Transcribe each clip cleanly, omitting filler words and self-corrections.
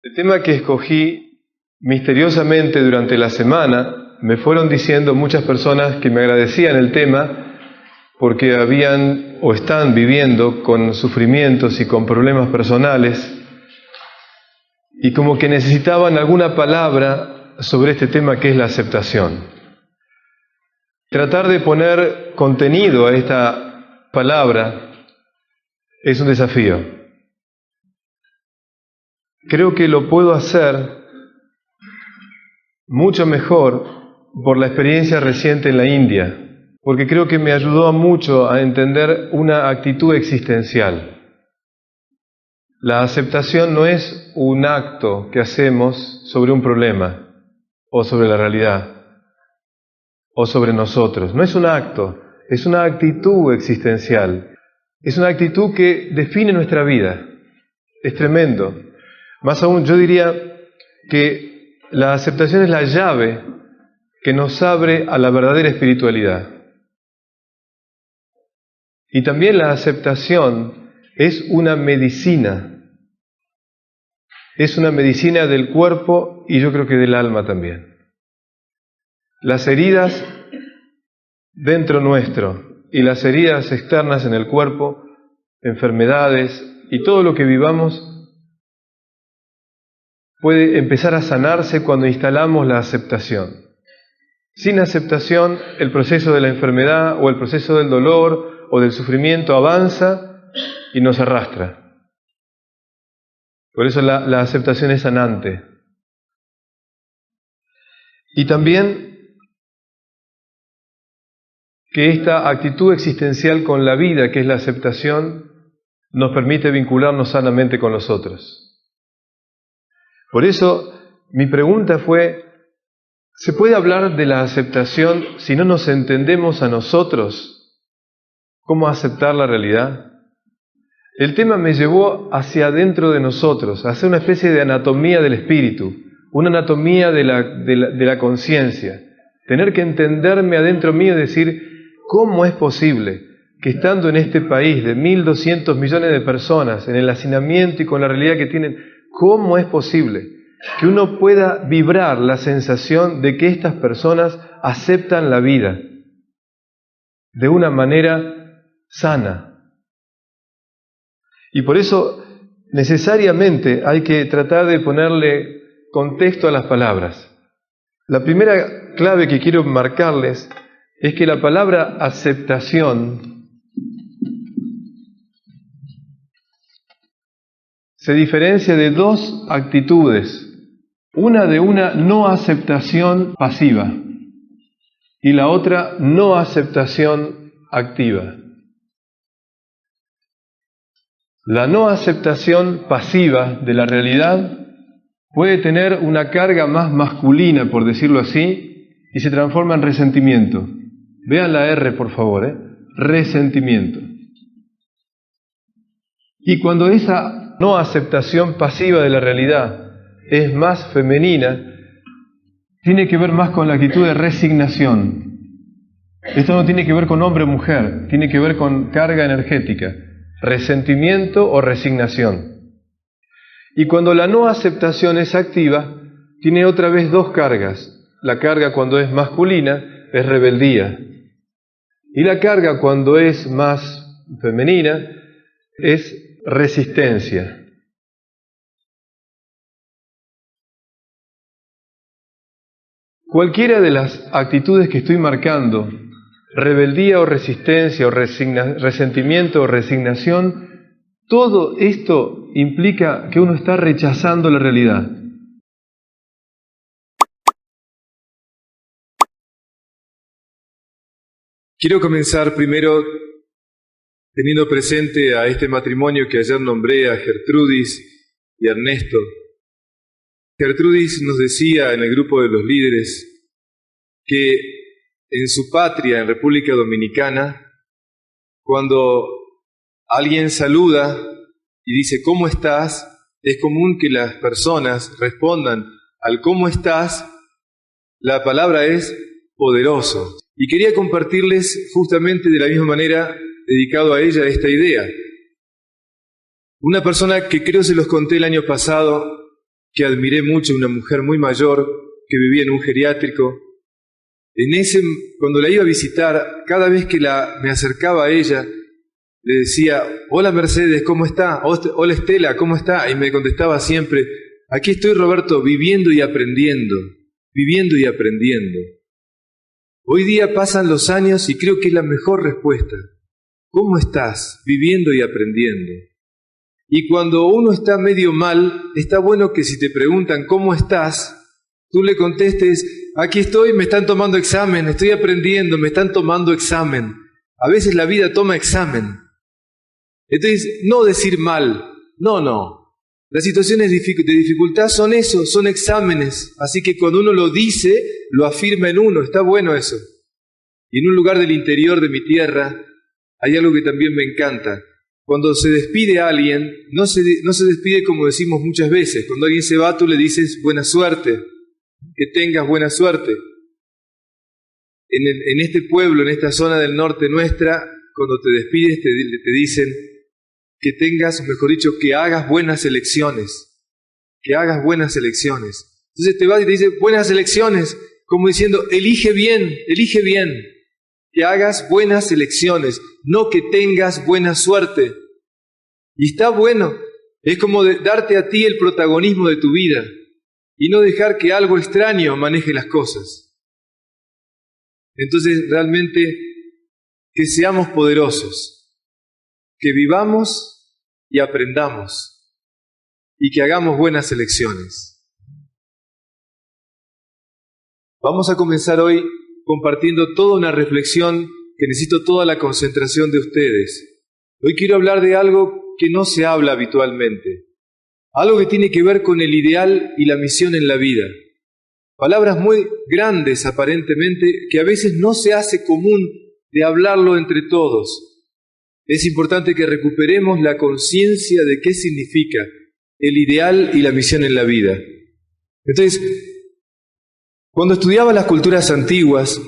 El tema que escogí misteriosamente durante la semana, me fueron diciendo muchas personas que me agradecían el tema porque habían o están viviendo con sufrimientos y con problemas personales y como que necesitaban alguna palabra sobre este tema que es la aceptación. Tratar de poner contenido a esta palabra es un desafío. Creo que lo puedo hacer mucho mejor por la experiencia reciente en la India, porque creo que me ayudó mucho a entender una actitud existencial. La aceptación no es un acto que hacemos sobre un problema, o sobre la realidad, o sobre nosotros. No es un acto, es una actitud existencial. Es una actitud que define nuestra vida. Es tremendo. Más aún, yo diría que la aceptación es la llave que nos abre a la verdadera espiritualidad. Y también la aceptación es una medicina. Es una medicina del cuerpo y yo creo que del alma también. Las heridas dentro nuestro y las heridas externas en el cuerpo, enfermedades y todo lo que vivamos puede empezar a sanarse cuando instalamos la aceptación. Sin aceptación, el proceso de la enfermedad o el proceso del dolor o del sufrimiento avanza y nos arrastra. Por eso la aceptación es sanante. Y también que esta actitud existencial con la vida, que es la aceptación, nos permite vincularnos sanamente con los otros. Por eso, mi pregunta fue, ¿se puede hablar de la aceptación si no nos entendemos a nosotros? ¿Cómo aceptar la realidad? El tema me llevó hacia adentro de nosotros, a hacer una especie de anatomía del espíritu, una anatomía de la conciencia. Tener que entenderme adentro mío y decir, ¿cómo es posible que estando en este país de 1.200 millones de personas, en el hacinamiento y con la realidad que tienen, cómo es posible que uno pueda vibrar la sensación de que estas personas aceptan la vida de una manera sana? Y por eso necesariamente hay que tratar de ponerle contexto a las palabras. La primera clave que quiero marcarles es que la palabra aceptación se diferencia de dos actitudes. Una de una no aceptación pasiva y la otra no aceptación activa. La no aceptación pasiva de la realidad puede tener una carga más masculina, por decirlo así, y se transforma en resentimiento. Vean la R, por favor, resentimiento. Y cuando esa no aceptación pasiva de la realidad es más femenina, tiene que ver más con la actitud de resignación. Esto no tiene que ver con hombre o mujer, tiene que ver con carga energética, resentimiento o resignación. Y cuando la no aceptación es activa, tiene otra vez dos cargas. La carga cuando es masculina es rebeldía. Y la carga cuando es más femenina es resistencia. Cualquiera de las actitudes que estoy marcando, rebeldía o resistencia, o resentimiento o resignación, todo esto implica que uno está rechazando la realidad. Quiero comenzar primero teniendo presente a este matrimonio que ayer nombré, a Gertrudis y Ernesto. Gertrudis nos decía en el grupo de los líderes que en su patria, en República Dominicana, cuando alguien saluda y dice ¿cómo estás?, es común que las personas respondan al ¿cómo estás?, la palabra es poderoso. Y quería compartirles justamente de la misma manera, dedicado a ella, esta idea. Una persona que creo se los conté el año pasado, que admiré mucho, una mujer muy mayor que vivía en un geriátrico. Cuando la iba a visitar, cada vez que me acercaba a ella, le decía, hola Mercedes, ¿cómo está? Hola Estela, ¿cómo está? Y me contestaba siempre, aquí estoy Roberto, viviendo y aprendiendo, viviendo y aprendiendo. Hoy día pasan los años y creo que es la mejor respuesta. ¿Cómo estás? Viviendo y aprendiendo. Y cuando uno está medio mal, está bueno que si te preguntan ¿cómo estás?, tú le contestes, aquí estoy, me están tomando examen, estoy aprendiendo, me están tomando examen. A veces la vida toma examen. Entonces, no decir mal, no. Las situaciones de dificultad son eso, son exámenes. Así que cuando uno lo dice, lo afirma en uno, está bueno eso. Y en un lugar del interior de mi tierra, hay algo que también me encanta. Cuando se despide a alguien, no se despide como decimos muchas veces. Cuando alguien se va, tú le dices buena suerte, que tengas buena suerte. En este pueblo, en esta zona del norte nuestra, cuando te despides te dicen que tengas, mejor dicho, que hagas buenas elecciones. Que hagas buenas elecciones. Entonces te vas y te dice buenas elecciones, como diciendo, elige bien. Que hagas buenas elecciones, no que tengas buena suerte. Y está bueno, es como darte a ti el protagonismo de tu vida y no dejar que algo extraño maneje las cosas. Entonces, realmente, que seamos poderosos, que vivamos y aprendamos y que hagamos buenas elecciones. Vamos a comenzar hoy compartiendo toda una reflexión que necesito toda la concentración de ustedes. Hoy quiero hablar de algo que no se habla habitualmente, algo que tiene que ver con el ideal y la misión en la vida. Palabras muy grandes aparentemente, que a veces no se hace común de hablarlo entre todos. Es importante que recuperemos la conciencia de qué significa el ideal y la misión en la vida. Entonces, cuando estudiaba las culturas antiguas,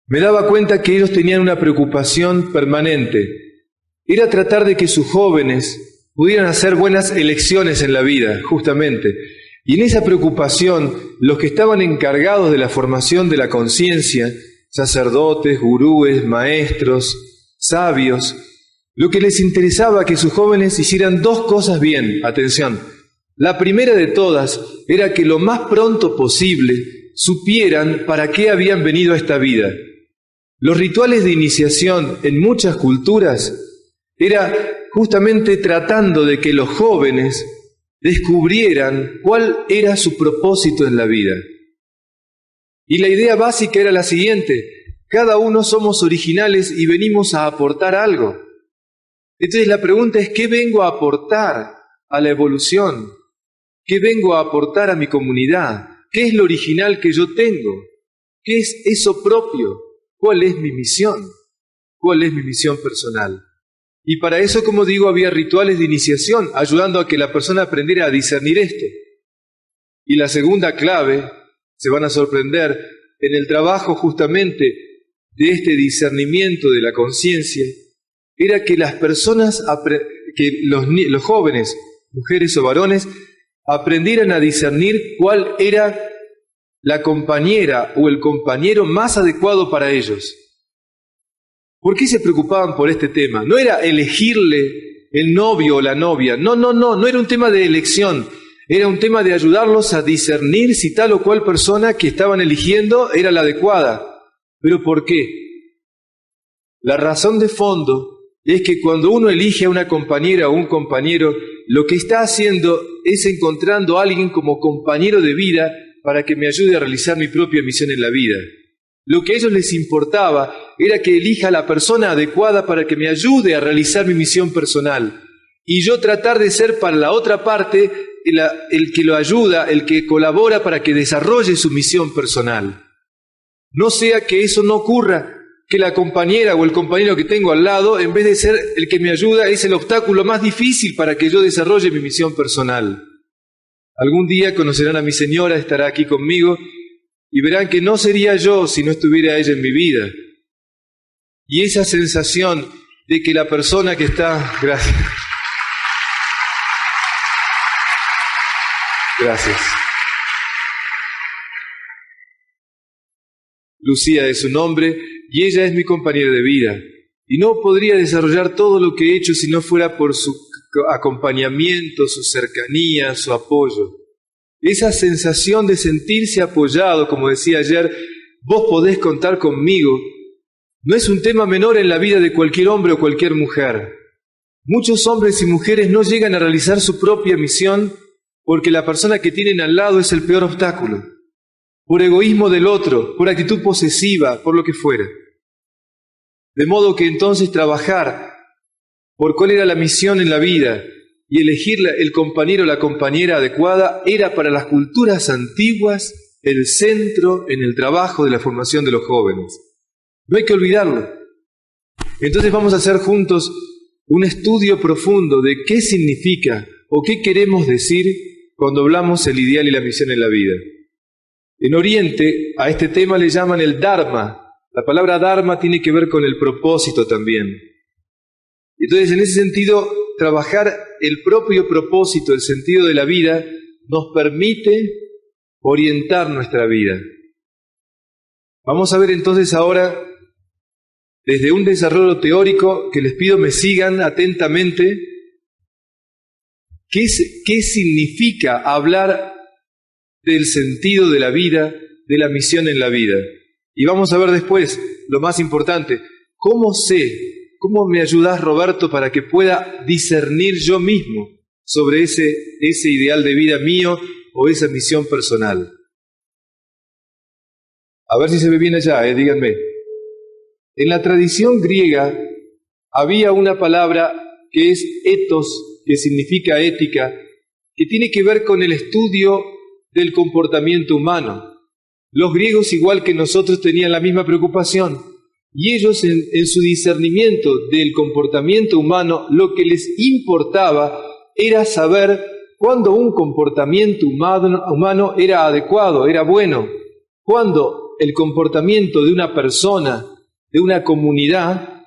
me daba cuenta que ellos tenían una preocupación permanente. Era tratar de que sus jóvenes pudieran hacer buenas elecciones en la vida, justamente. Y en esa preocupación, los que estaban encargados de la formación de la conciencia, sacerdotes, gurúes, maestros, sabios, lo que les interesaba que sus jóvenes hicieran dos cosas bien. Atención, la primera de todas era que lo más pronto posible supieran para qué habían venido a esta vida. Los rituales de iniciación en muchas culturas era justamente tratando de que los jóvenes descubrieran cuál era su propósito en la vida. Y la idea básica era la siguiente: cada uno somos originales y venimos a aportar algo. Entonces la pregunta es, ¿qué vengo a aportar a la evolución? ¿Qué vengo a aportar a mi comunidad? ¿Qué es lo original que yo tengo? ¿Qué es eso propio? ¿Cuál es mi misión? ¿Cuál es mi misión personal? Y para eso, como digo, había rituales de iniciación, ayudando a que la persona aprendiera a discernir esto. Y la segunda clave, se van a sorprender, en el trabajo justamente de este discernimiento de la conciencia, era que las personas, que los jóvenes, mujeres o varones, aprendieran a discernir cuál era la compañera o el compañero más adecuado para ellos. ¿Por qué se preocupaban por este tema? No era elegirle el novio o la novia, no era un tema de elección, era un tema de ayudarlos a discernir si tal o cual persona que estaban eligiendo era la adecuada. ¿Pero por qué? La razón de fondo es que cuando uno elige a una compañera o un compañero, lo que está haciendo es encontrando a alguien como compañero de vida para que me ayude a realizar mi propia misión en la vida. Lo que a ellos les importaba era que elija a la persona adecuada para que me ayude a realizar mi misión personal. Y yo tratar de ser para la otra parte el que lo ayuda, el que colabora para que desarrolle su misión personal. No sea que eso no ocurra, que la compañera o el compañero que tengo al lado, en vez de ser el que me ayuda, es el obstáculo más difícil para que yo desarrolle mi misión personal. Algún día conocerán a mi señora, estará aquí conmigo, y verán que no sería yo si no estuviera ella en mi vida. Y esa sensación de que la persona que está... Gracias. Gracias. Lucía es su nombre y ella es mi compañera de vida. Y no podría desarrollar todo lo que he hecho si no fuera por su acompañamiento, su cercanía, su apoyo. Esa sensación de sentirse apoyado, como decía ayer, vos podés contar conmigo, no es un tema menor en la vida de cualquier hombre o cualquier mujer. Muchos hombres y mujeres no llegan a realizar su propia misión porque la persona que tienen al lado es el peor obstáculo. Por egoísmo del otro, por actitud posesiva, por lo que fuera. De modo que entonces trabajar por cuál era la misión en la vida y elegir el compañero o la compañera adecuada era para las culturas antiguas el centro en el trabajo de la formación de los jóvenes. No hay que olvidarlo. Entonces vamos a hacer juntos un estudio profundo de qué significa o qué queremos decir cuando hablamos el ideal y la misión en la vida. En Oriente a este tema le llaman el Dharma. La palabra Dharma tiene que ver con el propósito también. Entonces, en ese sentido, trabajar el propio propósito, el sentido de la vida, nos permite orientar nuestra vida. Vamos a ver entonces ahora, desde un desarrollo teórico, que les pido me sigan atentamente, qué significa hablar del sentido de la vida, de la misión en la vida. Y vamos a ver después, lo más importante, ¿cómo me ayudás, Roberto, para que pueda discernir yo mismo sobre ese ideal de vida mío o esa misión personal? A ver si se ve bien allá, díganme. En la tradición griega había una palabra que es ethos, que significa ética, que tiene que ver con el estudio del comportamiento humano. Los griegos, igual que nosotros, tenían la misma preocupación, y ellos en su discernimiento del comportamiento humano, lo que les importaba era saber cuándo un comportamiento humano era adecuado, era bueno, cuándo el comportamiento de una persona, de una comunidad,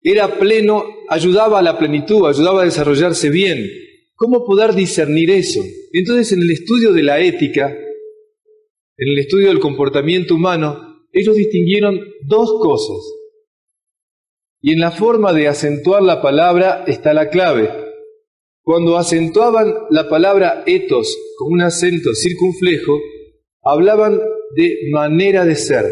era pleno, ayudaba a la plenitud, ayudaba a desarrollarse bien. ¿Cómo poder discernir eso? Entonces, en el estudio de la ética, en el estudio del comportamiento humano, ellos distinguieron dos cosas. Y en la forma de acentuar la palabra está la clave. Cuando acentuaban la palabra ethos con un acento circunflejo, hablaban de manera de ser.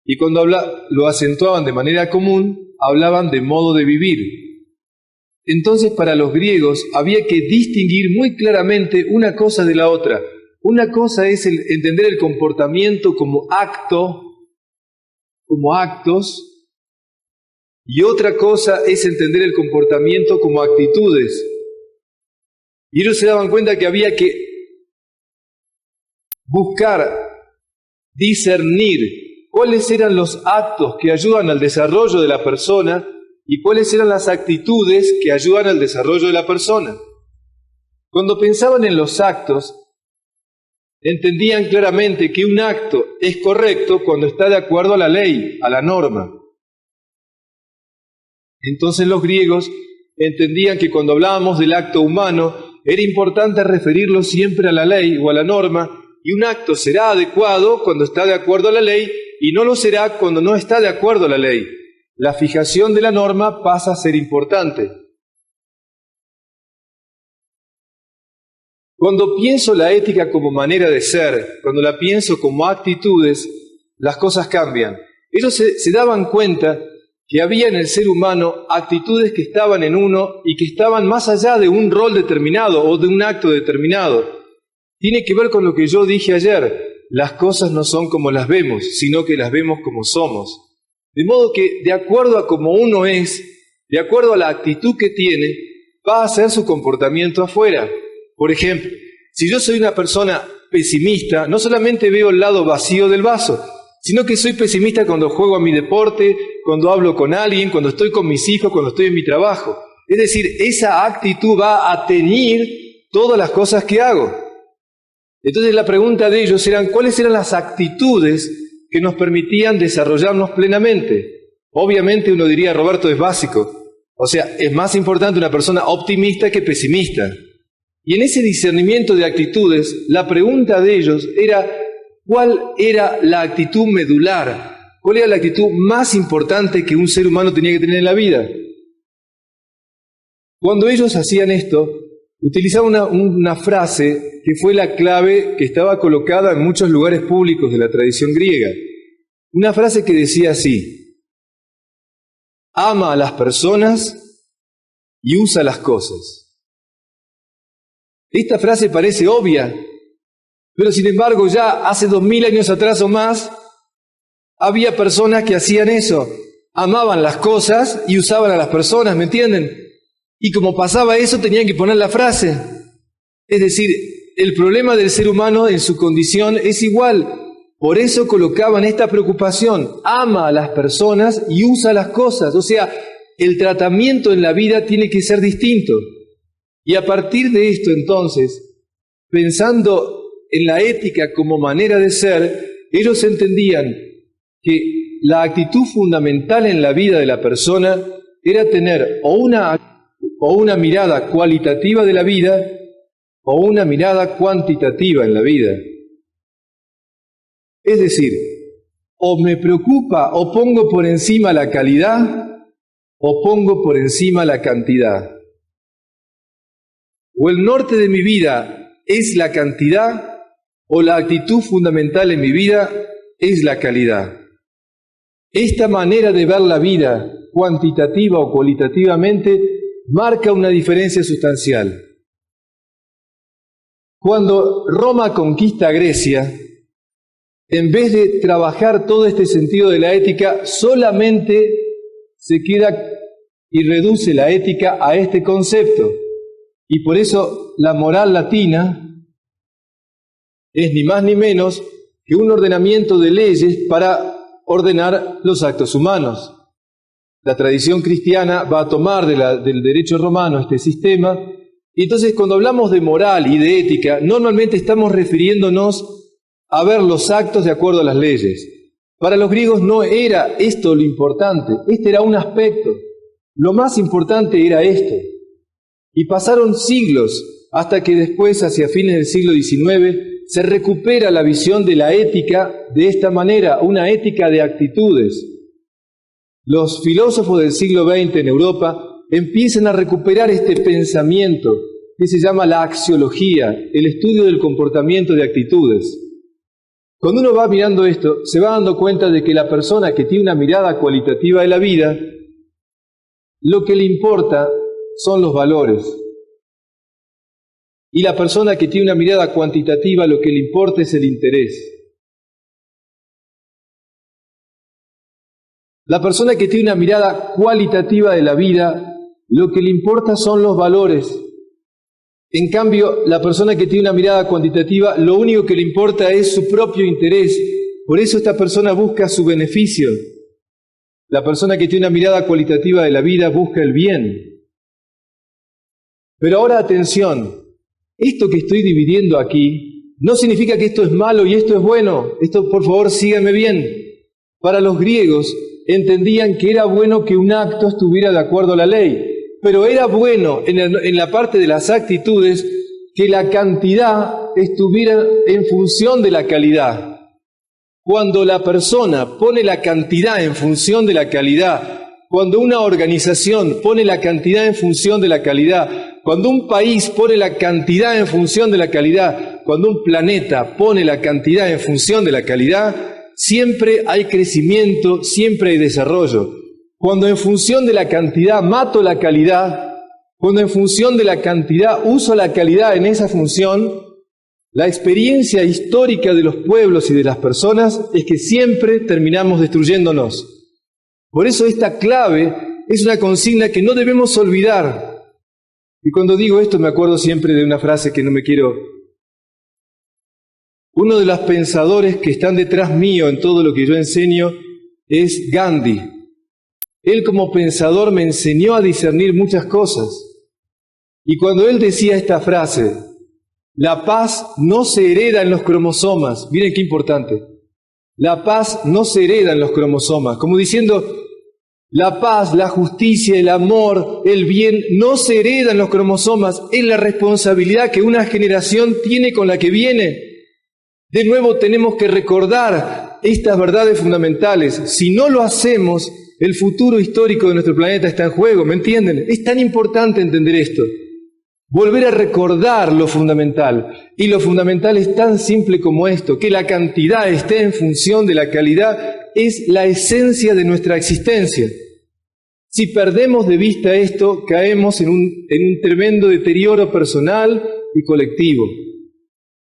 Y cuando lo acentuaban de manera común, hablaban de modo de vivir. Entonces, para los griegos había que distinguir muy claramente una cosa de la otra. Una cosa es entender el comportamiento como actos, y otra cosa es entender el comportamiento como actitudes. Y ellos se daban cuenta que había que buscar, discernir cuáles eran los actos que ayudan al desarrollo de la persona y cuáles eran las actitudes que ayudan al desarrollo de la persona. Cuando pensaban en los actos, entendían claramente que un acto es correcto cuando está de acuerdo a la ley, a la norma. Entonces los griegos entendían que cuando hablábamos del acto humano, era importante referirlo siempre a la ley o a la norma, y un acto será adecuado cuando está de acuerdo a la ley y no lo será cuando no está de acuerdo a la ley. La fijación de la norma pasa a ser importante. Cuando pienso la ética como manera de ser, cuando la pienso como actitudes, las cosas cambian. Ellos se daban cuenta que había en el ser humano actitudes que estaban en uno y que estaban más allá de un rol determinado o de un acto determinado. Tiene que ver con lo que yo dije ayer. Las cosas no son como las vemos, sino que las vemos como somos. De modo que, de acuerdo a cómo uno es, de acuerdo a la actitud que tiene, va a ser su comportamiento afuera. Por ejemplo, si yo soy una persona pesimista, no solamente veo el lado vacío del vaso, sino que soy pesimista cuando juego a mi deporte, cuando hablo con alguien, cuando estoy con mis hijos, cuando estoy en mi trabajo. Es decir, esa actitud va a teñir todas las cosas que hago. Entonces la pregunta de ellos era, ¿cuáles eran las actitudes que nos permitían desarrollarnos plenamente? Obviamente uno diría, Roberto, es básico. O sea, es más importante una persona optimista que pesimista. Y en ese discernimiento de actitudes, la pregunta de ellos era, ¿cuál era la actitud medular? ¿Cuál era la actitud más importante que un ser humano tenía que tener en la vida? Cuando ellos hacían esto, utilizaban una frase que fue la clave que estaba colocada en muchos lugares públicos de la tradición griega. Una frase que decía así: ama a las personas y usa las cosas. Esta frase parece obvia, pero sin embargo ya hace 2000 años atrás o más, había personas que hacían eso, amaban las cosas y usaban a las personas, ¿me entienden? Y como pasaba eso, tenían que poner la frase. Es decir, el problema del ser humano en su condición es igual. Por eso colocaban esta preocupación: ama a las personas y usa las cosas. O sea, el tratamiento en la vida tiene que ser distinto. Y a partir de esto, entonces, pensando en la ética como manera de ser, ellos entendían que la actitud fundamental en la vida de la persona era tener o una mirada cualitativa de la vida o una mirada cuantitativa en la vida. Es decir, o me preocupa o pongo por encima la calidad o pongo por encima la cantidad. O el norte de mi vida es la cantidad o la actitud fundamental en mi vida es la calidad. Esta manera de ver la vida, cuantitativa o cualitativamente, marca una diferencia sustancial. Cuando Roma conquista Grecia, en vez de trabajar todo este sentido de la ética, solamente se queda y reduce la ética a este concepto. Y por eso la moral latina es ni más ni menos que un ordenamiento de leyes para ordenar los actos humanos. La tradición cristiana va a tomar del derecho romano este sistema, y entonces cuando hablamos de moral y de ética, normalmente estamos refiriéndonos a ver los actos de acuerdo a las leyes. Para los griegos no era esto lo importante, este era un aspecto. Lo más importante era esto. Y pasaron siglos hasta que después, hacia fines del siglo XIX, se recupera la visión de la ética de esta manera, una ética de actitudes. Los filósofos del siglo XX en Europa empiezan a recuperar este pensamiento que se llama la axiología, el estudio del comportamiento de actitudes. Cuando uno va mirando esto, se va dando cuenta de que la persona que tiene una mirada cualitativa de la vida, lo que le importa son los valores. Y la persona que tiene una mirada cuantitativa, lo que le importa es el interés. La persona que tiene una mirada cualitativa de la vida, lo que le importa son los valores. En cambio, la persona que tiene una mirada cuantitativa, lo único que le importa es su propio interés. Por eso esta persona busca su beneficio. La persona que tiene una mirada cualitativa de la vida busca el bien. Pero ahora atención, esto que estoy dividiendo aquí no significa que esto es malo y esto es bueno. Esto, por favor, síganme bien. Para los griegos entendían que era bueno que un acto estuviera de acuerdo a la ley, pero era bueno en la parte de las actitudes que la cantidad estuviera en función de la calidad. Cuando la persona pone la cantidad en función de la calidad, cuando una organización pone la cantidad en función de la calidad, cuando un país pone la cantidad en función de la calidad, cuando un planeta pone la cantidad en función de la calidad, siempre hay crecimiento, siempre hay desarrollo. Cuando en función de la cantidad mato la calidad, cuando en función de la cantidad uso la calidad en esa función, la experiencia histórica de los pueblos y de las personas es que siempre terminamos destruyéndonos. Por eso esta clave es una consigna que no debemos olvidar. Y cuando digo esto me acuerdo siempre de una frase que no me quiero... Uno de los pensadores que están detrás mío en todo lo que yo enseño es Gandhi. Él como pensador me enseñó a discernir muchas cosas. Y cuando él decía esta frase, la paz no se hereda en los cromosomas, miren qué importante, la paz no se hereda en los cromosomas, como diciendo, La paz, la justicia, el amor, el bien no se heredan los cromosomas, es la responsabilidad que una generación tiene con la que viene. De nuevo tenemos que recordar estas verdades fundamentales. Si no lo hacemos, el futuro histórico de nuestro planeta está en juego, ¿me entienden? Es tan importante entender esto. Volver a recordar lo fundamental. Y lo fundamental es tan simple como esto, que la cantidad esté en función de la calidad, es la esencia de nuestra existencia. Si perdemos de vista esto, caemos en un tremendo deterioro personal y colectivo.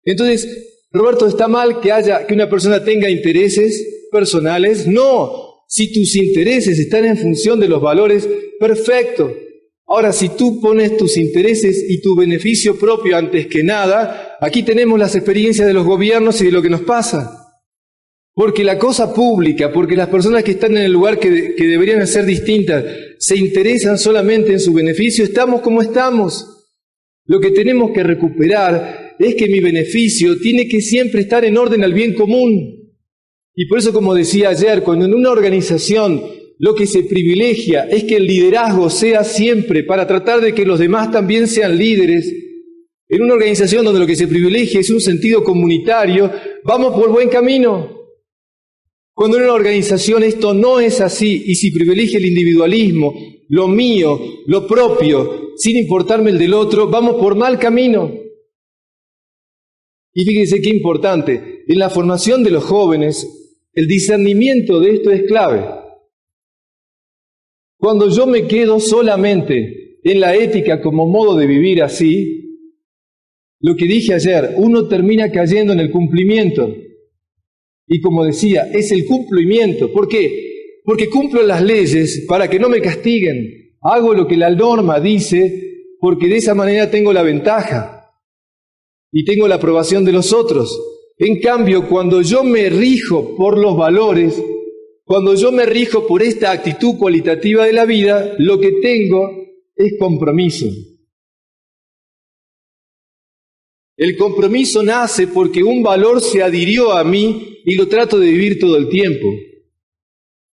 Entonces, Roberto, ¿está mal que una persona tenga intereses personales? No. Si tus intereses están en función de los valores, perfecto. Ahora, si tú pones tus intereses y tu beneficio propio antes que nada, aquí tenemos las experiencias de los gobiernos y de lo que nos pasa. Porque la cosa pública, porque las personas que están en el lugar que deberían ser distintas, se interesan solamente en su beneficio, estamos como estamos. Lo que tenemos que recuperar es que mi beneficio tiene que siempre estar en orden al bien común. Y por eso, como decía ayer, cuando en una organización lo que se privilegia es que el liderazgo sea siempre para tratar de que los demás también sean líderes, en una organización donde lo que se privilegia es un sentido comunitario, vamos por buen camino. Cuando en una organización esto no es así y si privilegia el individualismo, lo mío, lo propio, sin importarme el del otro, vamos por mal camino. Y fíjense qué importante, en la formación de los jóvenes, el discernimiento de esto es clave. Cuando yo me quedo solamente en la ética como modo de vivir así, lo que dije ayer, uno termina cayendo en el cumplimiento. Y como decía, es el cumplimiento. ¿Por qué? Porque cumplo las leyes para que no me castiguen. Hago lo que la norma dice porque de esa manera tengo la ventaja y tengo la aprobación de los otros. En cambio, cuando yo me rijo por los valores, cuando yo me rijo por esta actitud cualitativa de la vida, lo que tengo es compromiso. El compromiso nace porque un valor se adhirió a mí y lo trato de vivir todo el tiempo.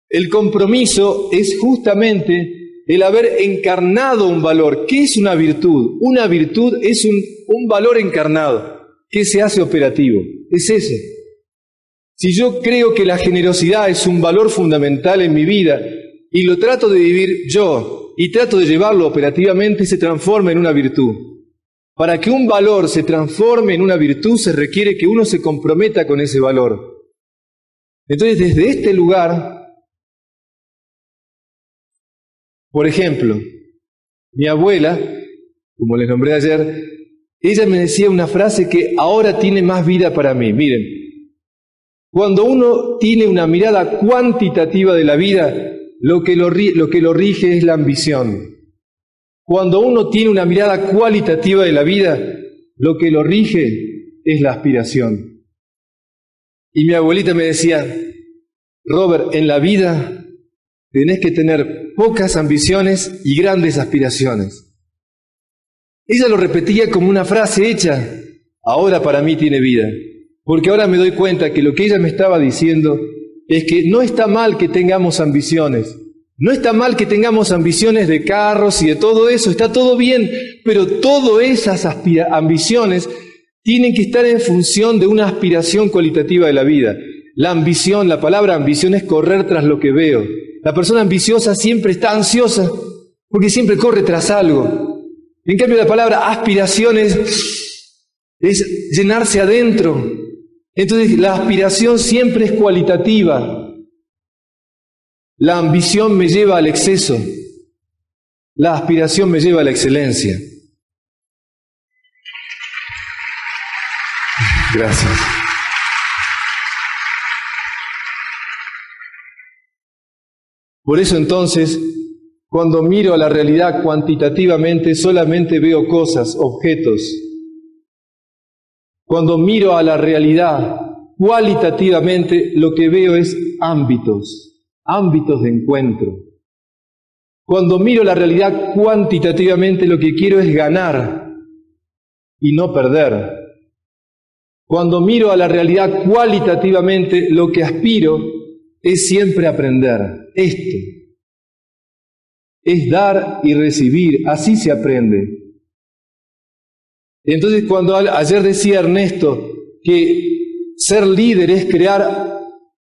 El compromiso es justamente el haber encarnado un valor. ¿Qué es una virtud? Una virtud es un valor encarnado que se hace operativo. Es eso. Si yo creo que la generosidad es un valor fundamental en mi vida y lo trato de vivir yo y trato de llevarlo operativamente, se transforma en una virtud. Para que un valor se transforme en una virtud se requiere que uno se comprometa con ese valor. Entonces, desde este lugar, por ejemplo, mi abuela, como les nombré ayer, ella me decía una frase que ahora tiene más vida para mí. Miren, cuando uno tiene una mirada cuantitativa de la vida, lo que lo rige es la ambición. Cuando uno tiene una mirada cualitativa de la vida, lo que lo rige es la aspiración. Y mi abuelita me decía, Robert, en la vida tenés que tener pocas ambiciones y grandes aspiraciones. Ella lo repetía como una frase hecha, ahora para mí tiene vida. Porque ahora me doy cuenta que lo que ella me estaba diciendo es que no está mal que tengamos ambiciones. No está mal que tengamos ambiciones de carros y de todo eso, está todo bien, pero todas esas ambiciones tienen que estar en función de una aspiración cualitativa de la vida. La ambición, la palabra ambición es correr tras lo que veo. La persona ambiciosa siempre está ansiosa porque siempre corre tras algo. En cambio, la palabra aspiración es llenarse adentro. Entonces, la aspiración siempre es cualitativa. La ambición me lleva al exceso. La aspiración me lleva a la excelencia. Gracias. Por eso entonces, cuando miro a la realidad cuantitativamente, solamente veo cosas, objetos. Cuando miro a la realidad cualitativamente, lo que veo es ámbitos de encuentro. Cuando miro la realidad cuantitativamente, lo que quiero es ganar y no perder. Cuando miro a la realidad cualitativamente, lo que aspiro es siempre aprender esto. es dar y recibir, así se aprende. Entonces, cuando ayer decía Ernesto que ser líder es crear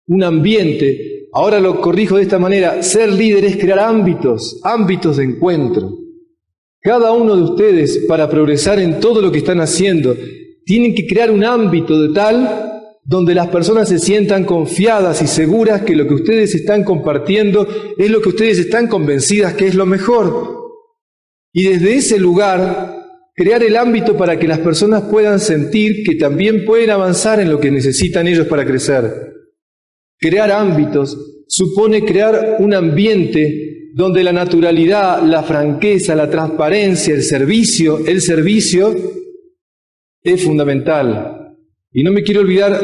un ambiente, ahora lo corrijo de esta manera: ser líder es crear ámbitos de encuentro. Cada uno de ustedes, para progresar en todo lo que están haciendo, tienen que crear un ámbito de tal donde las personas se sientan confiadas y seguras que lo que ustedes están compartiendo es lo que ustedes están convencidas que es lo mejor. Y desde ese lugar, crear el ámbito para que las personas puedan sentir que también pueden avanzar en lo que necesitan ellos para crecer. Crear ámbitos supone crear un ambiente donde la naturalidad, la franqueza, la transparencia, el servicio es fundamental. Y no me quiero olvidar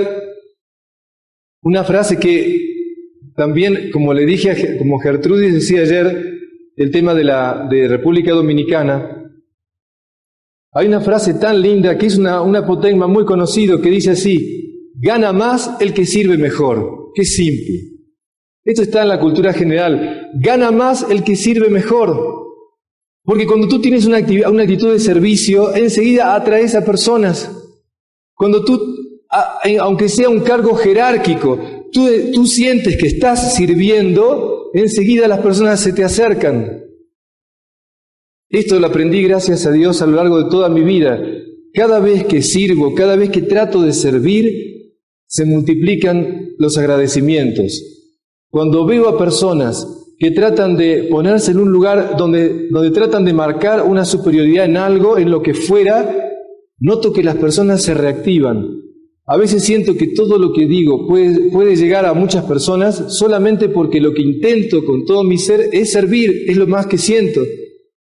una frase que también, como le dije, como Gertrudis decía ayer, el tema de República Dominicana. Hay una frase tan linda que es un apotegma muy conocido que dice así: gana más el que sirve mejor. Qué simple. Esto está en la cultura general. Gana más el que sirve mejor. Porque cuando tú tienes una actitud de servicio, enseguida atraes a personas. Cuando tú, aunque sea un cargo jerárquico, tú sientes que estás sirviendo, enseguida las personas se te acercan. Esto lo aprendí, gracias a Dios, a lo largo de toda mi vida. Cada vez que sirvo, cada vez que trato de servir, se multiplican los agradecimientos. Cuando veo a personas que tratan de ponerse en un lugar donde tratan de marcar una superioridad en algo, en lo que fuera, noto que las personas se reactivan. A veces siento que todo lo que digo puede llegar a muchas personas solamente porque lo que intento con todo mi ser es servir, es lo más que siento.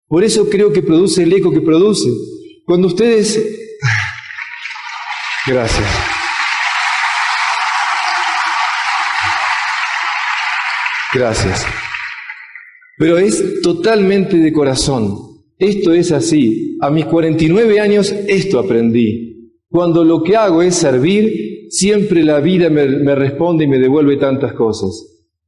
Por eso creo que produce el eco que produce. Cuando ustedes... Gracias. Gracias. Pero es totalmente de corazón. Esto es así. A mis 49 años esto aprendí. Cuando lo que hago es servir, siempre la vida me responde y me devuelve tantas cosas.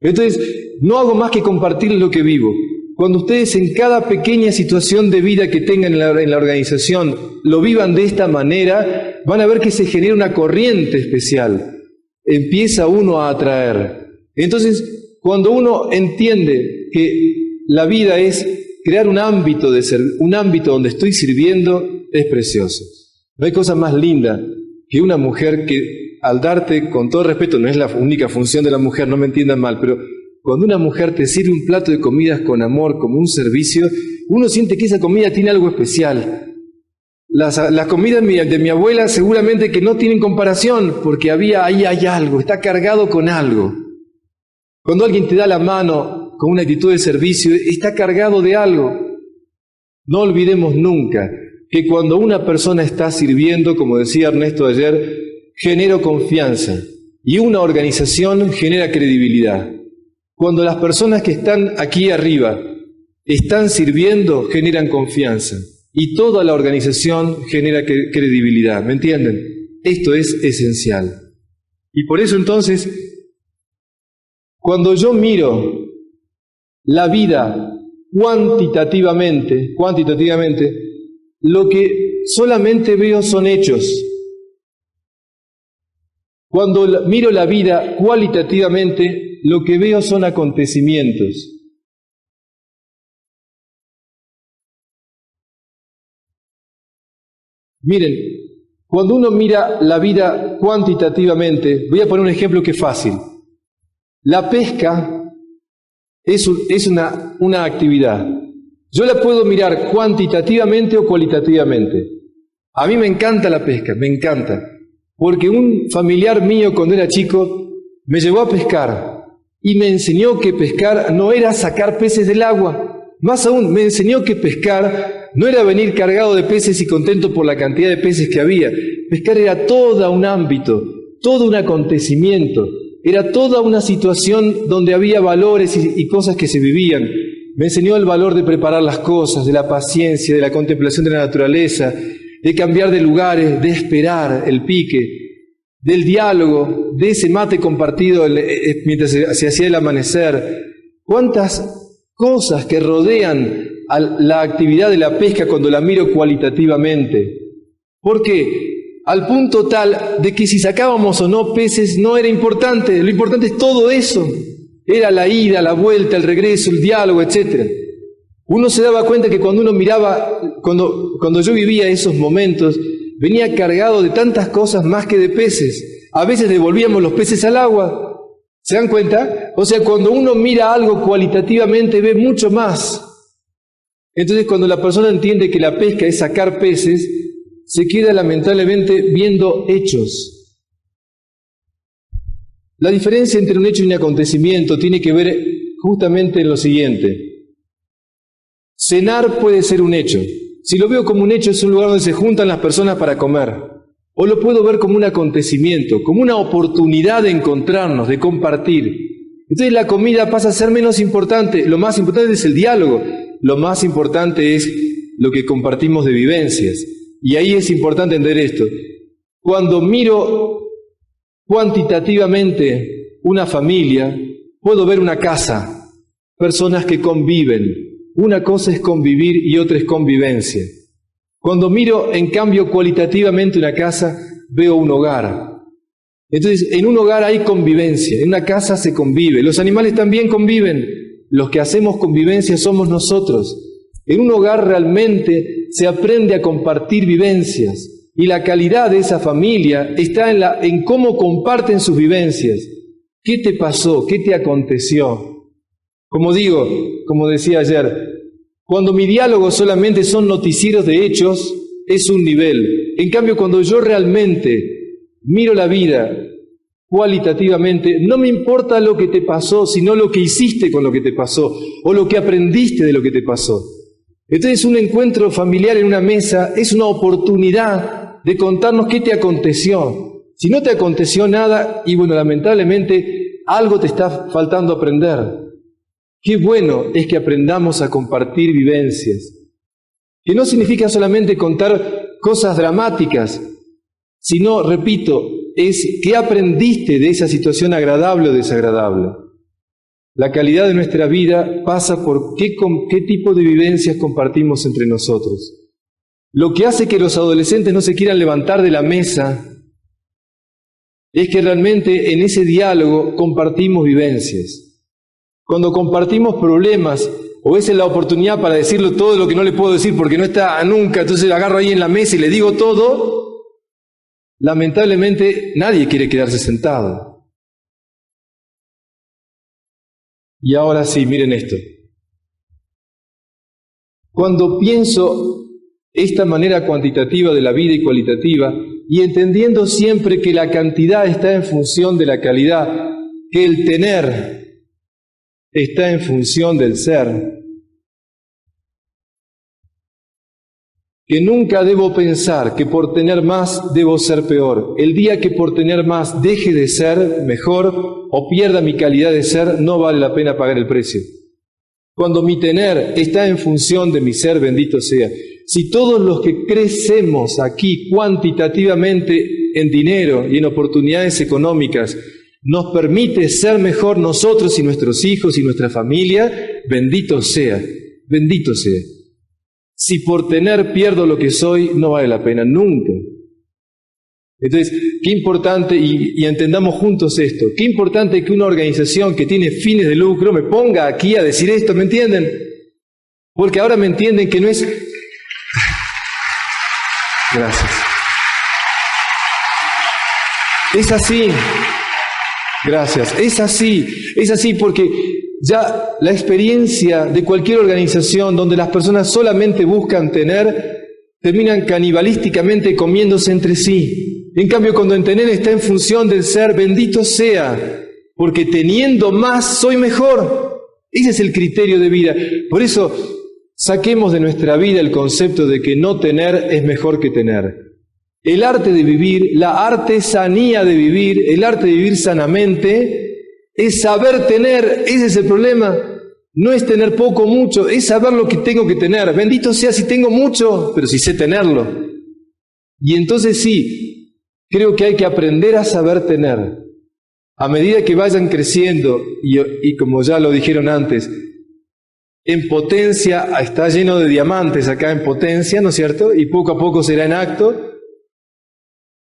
Entonces, no hago más que compartir lo que vivo. Cuando ustedes en cada pequeña situación de vida que tengan en la organización lo vivan de esta manera, van a ver que se genera una corriente especial. Empieza uno a atraer. Entonces, cuando uno entiende que la vida es crear un ámbito donde estoy sirviendo, es precioso. No hay cosa más linda que una mujer que, al darte, con todo respeto, no es la única función de la mujer, no me entiendan mal, pero cuando una mujer te sirve un plato de comidas con amor, como un servicio, uno siente que esa comida tiene algo especial. Las comidas de mi abuela seguramente que no tienen comparación, porque ahí hay algo, está cargado con algo. Cuando alguien te da la mano con una actitud de servicio, está cargado de algo. No olvidemos nunca que cuando una persona está sirviendo, como decía Ernesto ayer, genera confianza y una organización genera credibilidad. Cuando las personas que están aquí arriba están sirviendo, generan confianza y toda la organización genera credibilidad. ¿Me entienden? Esto es esencial. Y por eso entonces, cuando yo miro la vida cuantitativamente, lo que solamente veo son hechos. Cuando miro la vida cualitativamente, lo que veo son acontecimientos. Miren, cuando uno mira la vida cuantitativamente, voy a poner un ejemplo que es fácil. La pesca es una actividad. Yo la puedo mirar cuantitativamente o cualitativamente. A mí me encanta la pesca, me encanta. Porque un familiar mío cuando era chico me llevó a pescar y me enseñó que pescar no era sacar peces del agua. Más aún, me enseñó que pescar no era venir cargado de peces y contento por la cantidad de peces que había. Pescar era todo un ámbito, todo un acontecimiento. Era toda una situación donde había valores y cosas que se vivían. Me enseñó el valor de preparar las cosas, de la paciencia, de la contemplación de la naturaleza, de cambiar de lugares, de esperar el pique, del diálogo, de ese mate compartido mientras se hacía el amanecer. ¿Cuántas cosas que rodean a la actividad de la pesca cuando la miro cualitativamente. ¿Por qué? Al punto tal de que si sacábamos o no peces no era importante, lo importante es todo eso. Era la ida, la vuelta, el regreso, el diálogo, etc. Uno se daba cuenta que cuando uno miraba, cuando yo vivía esos momentos, venía cargado de tantas cosas más que de peces. A veces devolvíamos los peces al agua. ¿Se dan cuenta? O sea, cuando uno mira algo cualitativamente ve mucho más. Entonces, cuando la persona entiende que la pesca es sacar peces, se queda lamentablemente viendo hechos. La diferencia entre un hecho y un acontecimiento tiene que ver justamente en lo siguiente. Cenar puede ser un hecho. Si lo veo como un hecho, es un lugar donde se juntan las personas para comer. O lo puedo ver como un acontecimiento, como una oportunidad de encontrarnos, de compartir. Entonces la comida pasa a ser menos importante. Lo más importante es el diálogo. Lo más importante es lo que compartimos de vivencias. Y ahí es importante entender esto. Cuando miro cuantitativamente una familia, puedo ver una casa, personas que conviven. Una cosa es convivir y otra es convivencia. Cuando miro, en cambio, cualitativamente una casa, veo un hogar. Entonces, en un hogar hay convivencia, en una casa se convive. Los animales también conviven. Los que hacemos convivencia somos nosotros. En un hogar realmente se aprende a compartir vivencias. Y la calidad de esa familia está en cómo comparten sus vivencias. ¿Qué te pasó? ¿Qué te aconteció? Como decía ayer, cuando mi diálogo solamente son noticieros de hechos, es un nivel. En cambio, cuando yo realmente miro la vida cualitativamente, no me importa lo que te pasó, sino lo que hiciste con lo que te pasó, o lo que aprendiste de lo que te pasó. Entonces, un encuentro familiar en una mesa es una oportunidad de contarnos qué te aconteció. Si no te aconteció nada, y bueno, lamentablemente, algo te está faltando aprender. Qué bueno es que aprendamos a compartir vivencias, que no significa solamente contar cosas dramáticas, sino, repito, es qué aprendiste de esa situación agradable o desagradable. La calidad de nuestra vida pasa por qué tipo de vivencias compartimos entre nosotros. Lo que hace que los adolescentes no se quieran levantar de la mesa es que realmente en ese diálogo compartimos vivencias. Cuando compartimos problemas, o esa es la oportunidad para decirle todo lo que no le puedo decir porque no está nunca, entonces lo agarro ahí en la mesa y le digo todo, lamentablemente nadie quiere quedarse sentado. Y ahora sí, miren esto. Cuando pienso esta manera cuantitativa de la vida y cualitativa, y entendiendo siempre que la cantidad está en función de la calidad, que el tener está en función del ser, que nunca debo pensar que por tener más debo ser peor. El día que por tener más deje de ser mejor o pierda mi calidad de ser, no vale la pena pagar el precio. Cuando mi tener está en función de mi ser, bendito sea. Si todos los que crecemos aquí cuantitativamente en dinero y en oportunidades económicas nos permite ser mejor nosotros y nuestros hijos y nuestra familia, bendito sea, bendito sea. Si por tener pierdo lo que soy, no vale la pena, nunca. Entonces, qué importante, y entendamos juntos esto, qué importante que una organización que tiene fines de lucro me ponga aquí a decir esto, ¿me entienden? Porque ahora me entienden que no es... Gracias. Es así. Gracias. Es así porque ya la experiencia de cualquier organización donde las personas solamente buscan tener, terminan canibalísticamente comiéndose entre sí. En cambio, cuando el tener está en función del ser, bendito sea, porque teniendo más soy mejor. Ese es el criterio de vida. Por eso, saquemos de nuestra vida el concepto de que no tener es mejor que tener. El arte de vivir, la artesanía de vivir, el arte de vivir sanamente, es saber tener. Ese es el problema. No es tener poco o mucho, es saber lo que tengo que tener. Bendito sea si tengo mucho, pero si sé tenerlo. Y entonces sí, creo que hay que aprender a saber tener. A medida que vayan creciendo, y como ya lo dijeron antes, en potencia, está lleno de diamantes acá en potencia, ¿no es cierto? Y poco a poco será en acto.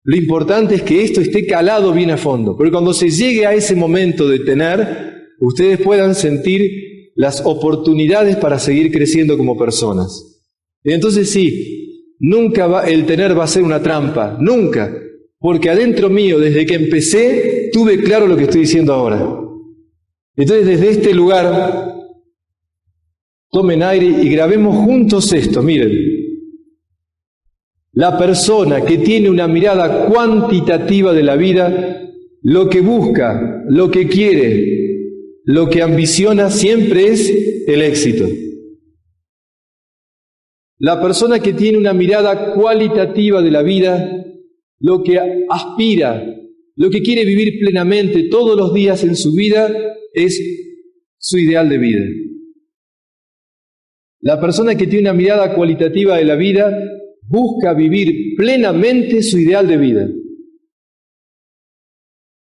Lo importante es que esto esté calado bien a fondo, porque cuando se llegue a ese momento de tener, ustedes puedan sentir las oportunidades para seguir creciendo como personas. Y entonces sí, nunca el tener va a ser una trampa, nunca, porque adentro mío, desde que empecé, tuve claro lo que estoy diciendo ahora. Entonces desde este lugar, tomen aire y grabemos juntos esto, miren. La persona que tiene una mirada cuantitativa de la vida, lo que busca, lo que quiere, lo que ambiciona siempre es el éxito. La persona que tiene una mirada cualitativa de la vida, lo que aspira, lo que quiere vivir plenamente todos los días en su vida, es su ideal de vida. La persona que tiene una mirada cualitativa de la vida busca vivir plenamente su ideal de vida.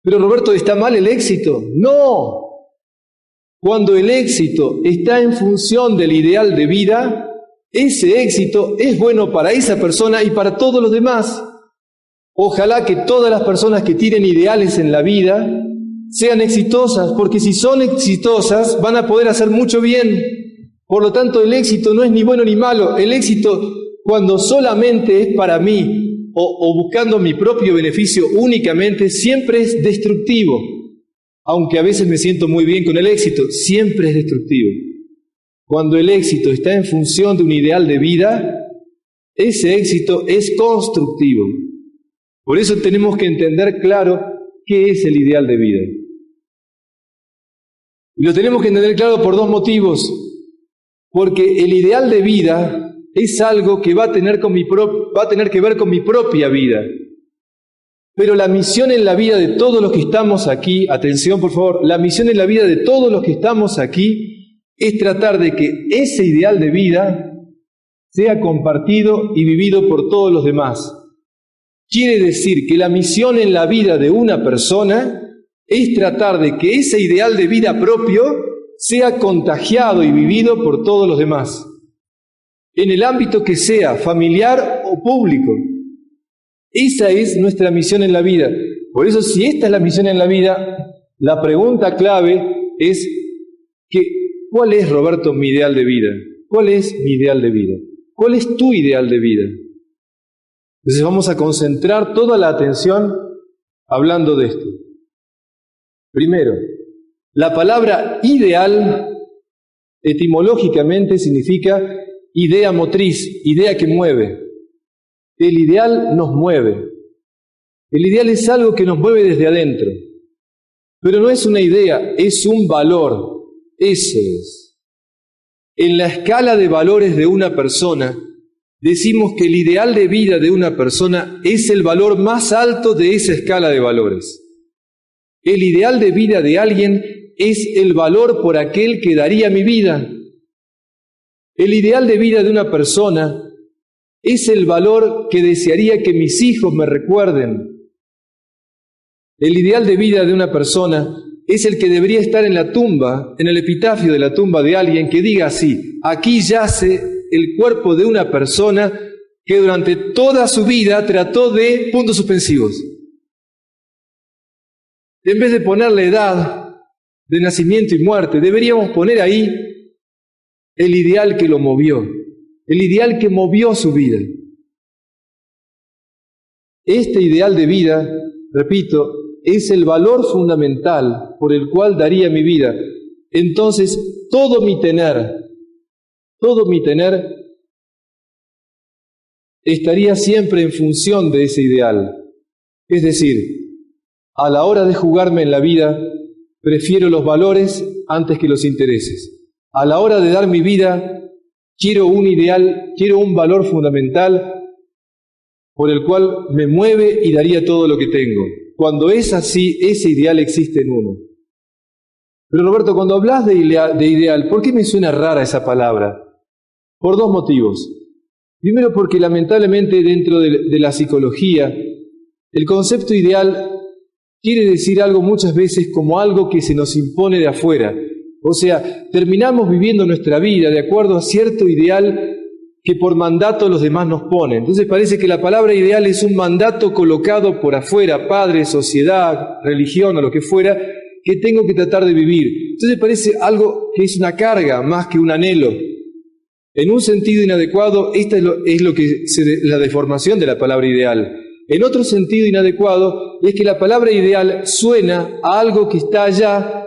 Pero Roberto, ¿está mal el éxito? No. Cuando el éxito está en función del ideal de vida, ese éxito es bueno para esa persona y para todos los demás. Ojalá que todas las personas que tienen ideales en la vida sean exitosas, porque si son exitosas van a poder hacer mucho bien. Por lo tanto, el éxito no es ni bueno ni malo. El éxito, cuando solamente es para mí o buscando mi propio beneficio únicamente, siempre es destructivo. Aunque a veces me siento muy bien con el éxito, siempre es destructivo. Cuando el éxito está en función de un ideal de vida, ese éxito es constructivo. Por eso tenemos que entender claro qué es el ideal de vida. Y lo tenemos que entender claro por dos motivos. Porque el ideal de vida es algo que va a tener que ver con mi propia vida. Pero la misión en la vida de todos los que estamos aquí, atención por favor, la misión en la vida de todos los que estamos aquí es tratar de que ese ideal de vida sea compartido y vivido por todos los demás. Quiere decir que la misión en la vida de una persona es tratar de que ese ideal de vida propio sea contagiado y vivido por todos los demás, en el ámbito que sea, familiar o público. Esa es nuestra misión en la vida. Por eso, si esta es la misión en la vida, la pregunta clave es que, ¿cuál es, Roberto, mi ideal de vida? ¿Cuál es mi ideal de vida? ¿Cuál es tu ideal de vida? Entonces vamos a concentrar toda la atención hablando de esto. Primero, la palabra ideal etimológicamente significa idea motriz, idea que mueve. El ideal nos mueve. El ideal es algo que nos mueve desde adentro. Pero no es una idea, es un valor. Eso es. En la escala de valores de una persona, decimos que el ideal de vida de una persona es el valor más alto de esa escala de valores. El ideal de vida de alguien es el valor por aquel que daría mi vida. El ideal de vida de una persona es el valor que desearía que mis hijos me recuerden. El ideal de vida de una persona es el que debería estar en la tumba, en el epitafio de la tumba de alguien que diga así: aquí yace el cuerpo de una persona que durante toda su vida trató de puntos suspensivos. En vez de ponerle edad de nacimiento y muerte, deberíamos poner ahí el ideal que lo movió, el ideal que movió su vida. Este ideal de vida, repito, es el valor fundamental por el cual daría mi vida. Entonces, todo mi tener estaría siempre en función de ese ideal. Es decir, a la hora de jugarme en la vida, prefiero los valores antes que los intereses. A la hora de dar mi vida, quiero un ideal, quiero un valor fundamental por el cual me mueve y daría todo lo que tengo. Cuando es así, ese ideal existe en uno. Pero Roberto, cuando hablas de ideal, ¿por qué me suena rara esa palabra? Por dos motivos. Primero, porque lamentablemente dentro de la psicología, el concepto ideal quiere decir algo muchas veces como algo que se nos impone de afuera. O sea, terminamos viviendo nuestra vida de acuerdo a cierto ideal que por mandato los demás nos ponen. Entonces parece que la palabra ideal es un mandato colocado por afuera, padre, sociedad, religión o lo que fuera, que tengo que tratar de vivir. Entonces parece algo que es una carga más que un anhelo. En un sentido inadecuado, esta es lo que la deformación de la palabra ideal. En otro sentido inadecuado, es que la palabra ideal suena a algo que está allá,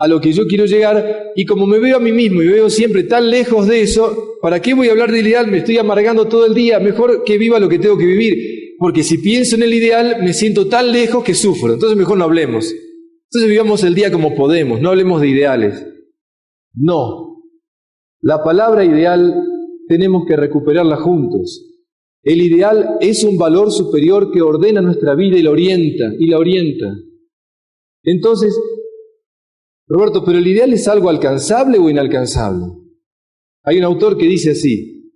a lo que yo quiero llegar, y como me veo a mí mismo y me veo siempre tan lejos de eso, ¿para qué voy a hablar del ideal? Me estoy amargando todo el día, mejor que viva lo que tengo que vivir, porque si pienso en el ideal me siento tan lejos que sufro, entonces mejor no hablemos. Entonces vivamos el día como podemos, no hablemos de ideales. No, la palabra ideal tenemos que recuperarla juntos. El ideal es un valor superior que ordena nuestra vida y la orienta. Entonces, Roberto, ¿pero el ideal es algo alcanzable o inalcanzable? Hay un autor que dice así: